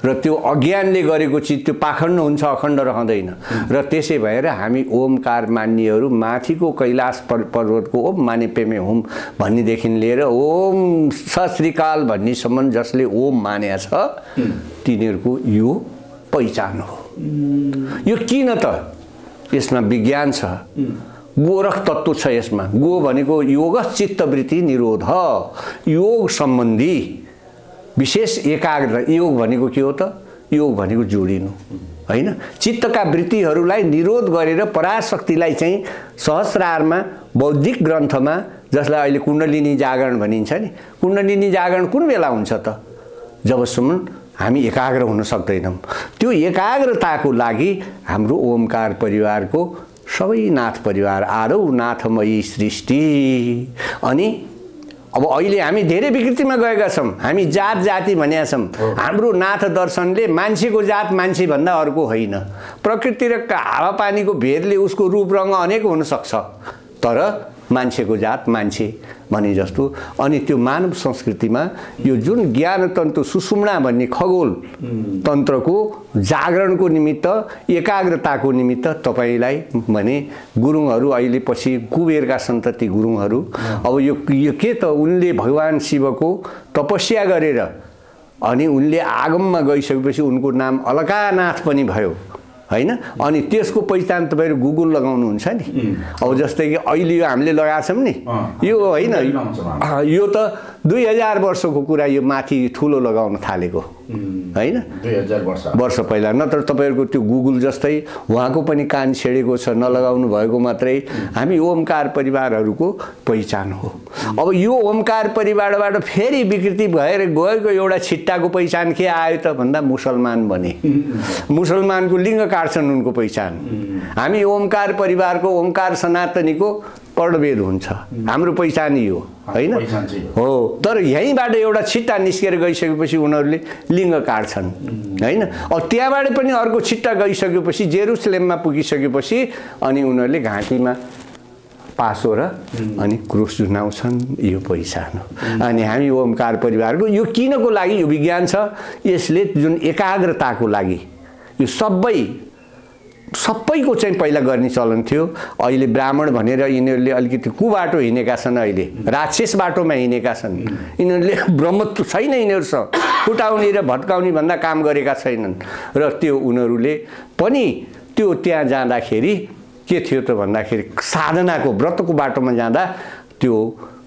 र त्यो अज्ञानले गरेको चिज त्यो पाखण्ड हुन्छ अखण्ड रहँदैन र त्यसै भएर हामी ओमकार मान्नेहरू माथिको कैलाश पर्वतको ओम माने पेमे होम भन्नेदेखि लिएर ओम सत श्री अकाल भन्नेसम्म जसले ओम मानेको छ तिनीहरूको यो पहिचान हो यो किन त यसमा विज्ञान छ गोरख तत्त्व छ यसमा गो भनेको योग चित्तवृत्ति निरोध योग सम्बन्धी विशेष एकाग्र योग भनेको के हो त योग भनेको जोडिनु हैन चित्तका वृत्तिहरूलाई निरोध गरेर पराशक्तिलाई चाहिँ सहस्रारमा बौद्धिक ग्रन्थमा जसलाई अहिले कुण्डलिनी जागरण भनिन्छ नि कुण्डलिनी जागरण कुन बेला हुन्छ त जबसम्म हामी एकाग्र हुन सक्दैनौं त्यो एकाग्रताको लागि हाम्रो ओमकार परिवारको सबै नाथ परिवार आरौ नाथमयी सृष्टि अनि अब अहिले हामी धेरै विकृतिमा गएका छौं हामी जात जाति भनेका छौं हाम्रो नाथ दर्शनले मान्छेको जात मान्छे भन्दा अर्को होइन प्रकृति र हावापानीको भेदले उसको रूप रंग अनेक हुन सक्छ तर मान्छेको जात मान्छे भने जस्तो अनि त्यो मानव संस्कृतिमा यो जुन ज्ञान तन्त्र सुषुम्ना भन्ने खगोल तन्त्रको जागरणको निमित्त एकाग्रताको निमित्त तपाईलाई भने गुरुङहरू अहिले पछि कुबेरका सन्तति गुरुङहरू अब यो के त उनले भगवान शिवको तपस्या गरेर अनि उनले आगममा गइसकेपछि उनको नाम अलकानाथ पनि भयो हैन अनि त्यसको पहिचान तपाईहरु गुगल लगाउनु हुन्छ नि अब जस्तै कि अहिले यो हामीले लगाछौं नि यो हैन यो त 2000 वर्षको कुरा यो माथि ठुलो लगाउन थालेको हैन 2000 वर्ष पहिला नत्र तपाईहरुको त्यो गुगल जस्तै उहाँको पनि कान छेडेको छ नलगाउनु भएको मात्रै हामी ओमकार परिवारहरुको पहिचान हो अब यो ओमकार परिवारबाट फेरि विकृति भएर गएको एउटा छिट्टाको पहिचान के आयो त भन्दा मुसलमान बने मुसलमानको लिङ्ग काट्छन् उनको पहिचान हामी ओमकार परिवारको ओमकार सनातनीको पर्णवेद हुन्छ हाम्रो पहिचान यो हैन हो तर यहीँबाट एउटा छिट्टा निस्केर गइसकेपछि उनीहरुले लिङ्ग काट्छन् हैन अब त्यहाँबाट पनि अर्को छिट्टा गइसकेपछि जेरुसलेममा पुगिसकेपछि अनि उनीहरुले घाँटीमा पासो र अनि क्रुस जुनाउँछन् यो पहिचान हो अनि हामी ओमकार परिवारको यो किनको लागि यो विज्ञान छ यसले जुन एकाग्रताको लागि यो सबैको चाहिँ पहिला गर्ने चलन थियो अहिले ब्राह्मण भनेर यिनीहरुले अलिकति कुबाटो हिनेका छन् अहिले राक्षस बाटोमा हिनेका छन् यिनीहरुले ब्रह्मत्व छैन यिनीहरुसँग फुटाउने र भट्काउने भन्दा काम गरेका छैनन् र त्यो उनीहरुले पनि त्यो त्यहाँ जाँदाखेरि के थियो त भन्दाखेरि साधनाको व्रतको बाटोमा जाँदा त्यो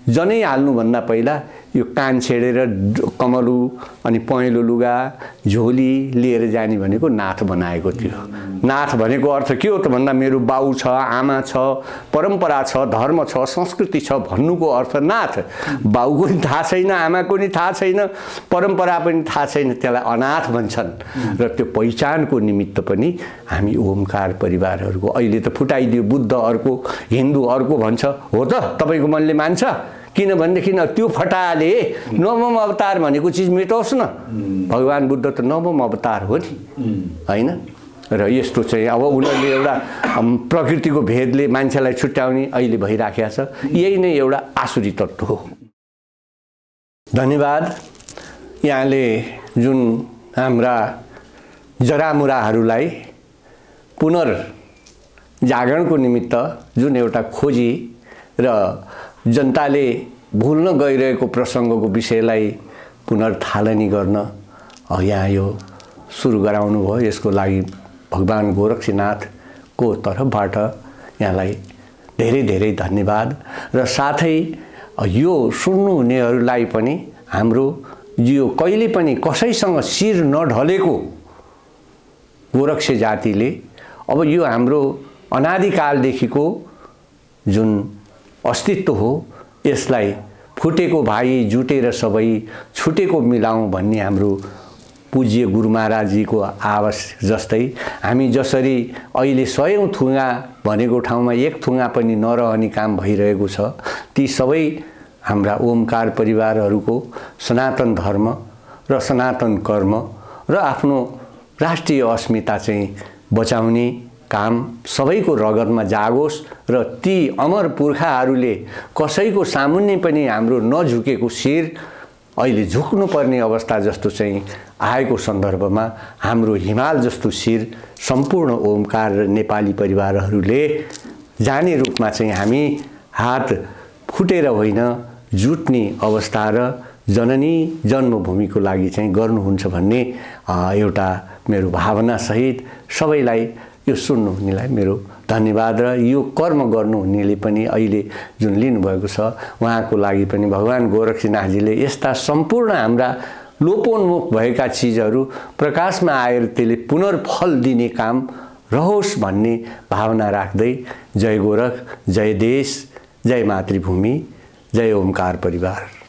जनै हाल्नु भन्दा पहिला यो कान छेडेर कमलु अनि पहेँलो लुगा झोली लिएर जाने भनेको नाथ बनाएको थियो नाथ भनेको अर्थ के हो त भन्दा मेरो बाउ छ आमा छ परम्परा छ धर्म छ संस्कृति छ भन्नुको अर्थ नाथ बाउको नि थाहा छैन आमाको नि थाहा छैन परम्परा पनि थाहा छैन त्यसलाई अनाथ भन्छन् र त्यो पहिचानको निमित्त पनि हामी ओमकार परिवारहरुको अहिले त फुटाइदियो बुद्ध अर्को हिन्दू अर्को भन्छ हो त तपाईको मनले मान्छ किनभनेदेखि त्यो फटाले नवम अवतार भनेको चीज मेटाउस् न भगवान बुद्ध त नवम अवतार हो नि हैन र यस्तो चाहिँ अब उनीहरुले एउटा प्रकृतिको भेदले मान्छेलाई छुट्याउने अहिले भइराखेको छ यही नै एउटा आसुरी तत्त्व हो धन्यवाद यहाँले जुन हाम्रा जरामुराहरूलाई पुनर्जागरणको निमित्त जुन एउटा खोजी र जनताले भुल्न गइरहेको प्रसङ्गको विषयलाई पुनर्थालनी गर्न यहाँ यो सुरु गराउनु भयो। यसको लागि भगवान गोरक्षनाथको तर्फबाट यहाँलाई धेरै धेरै धन्यवाद र साथै यो सुन्नुहुनेहरूलाई पनि हाम्रो यो कहिले पनि कसैसँग शिर नढलेको गोरक्ष जातिले अब यो हाम्रो अनादिकालदेखिको जुन अस्तित्व हो यसलाई फुटेको भाइ जुटेर सबै छुटेको मिलाउँ भन्ने हाम्रो पूज्य गुरु महाराजजीको आवाज जस्तै हामी जसरी अहिले 100औं थुङ्गा भनेको ठाउँमा एक थुङ्गा पनि नरहने काम भइरहेको छ, ती सबै हाम्रा ओमकार परिवारहरूको सनातन धर्म र सनातन कर्म र आफ्नो राष्ट्रिय अस्मिता चाहिँ बचाउने काम सबैको रगतमा जागोस् र ती अमर पुर्खाहरूले कसैको सामुन्ने पनि हाम्रो नझुकेको शिर अहिले झुक्नुपर्ने अवस्था जस्तो चाहिँ आएको सन्दर्भमा हाम्रो हिमाल जस्तो शिर सम्पूर्ण ओमकार र नेपाली परिवारहरूले जाने रूपमा चाहिँ हामी हात फुटेर होइन जुट्ने अवस्था र जननी जन्मभूमिको लागि चाहिँ गर्नुहुन्छ भन्ने एउटा मेरो भावना सहित सबैलाई यो सुन्नुहुनेलाई मेरो धन्यवाद र यो कर्म गर्नुहुनेले पनि अहिले जुन लिनुभएको छ उहाँको लागि पनि भगवान गोरक्षनाथजीले यस्ता सम्पूर्ण हाम्रा लोपोन्मुख भएका चिजहरू प्रकाशमा आएर त्यसले पुनर्फल दिने काम रहोस् भन्ने भावना राख्दै जय गोरख, जय देश, जय मातृभूमि, जय ओमकार परिवार।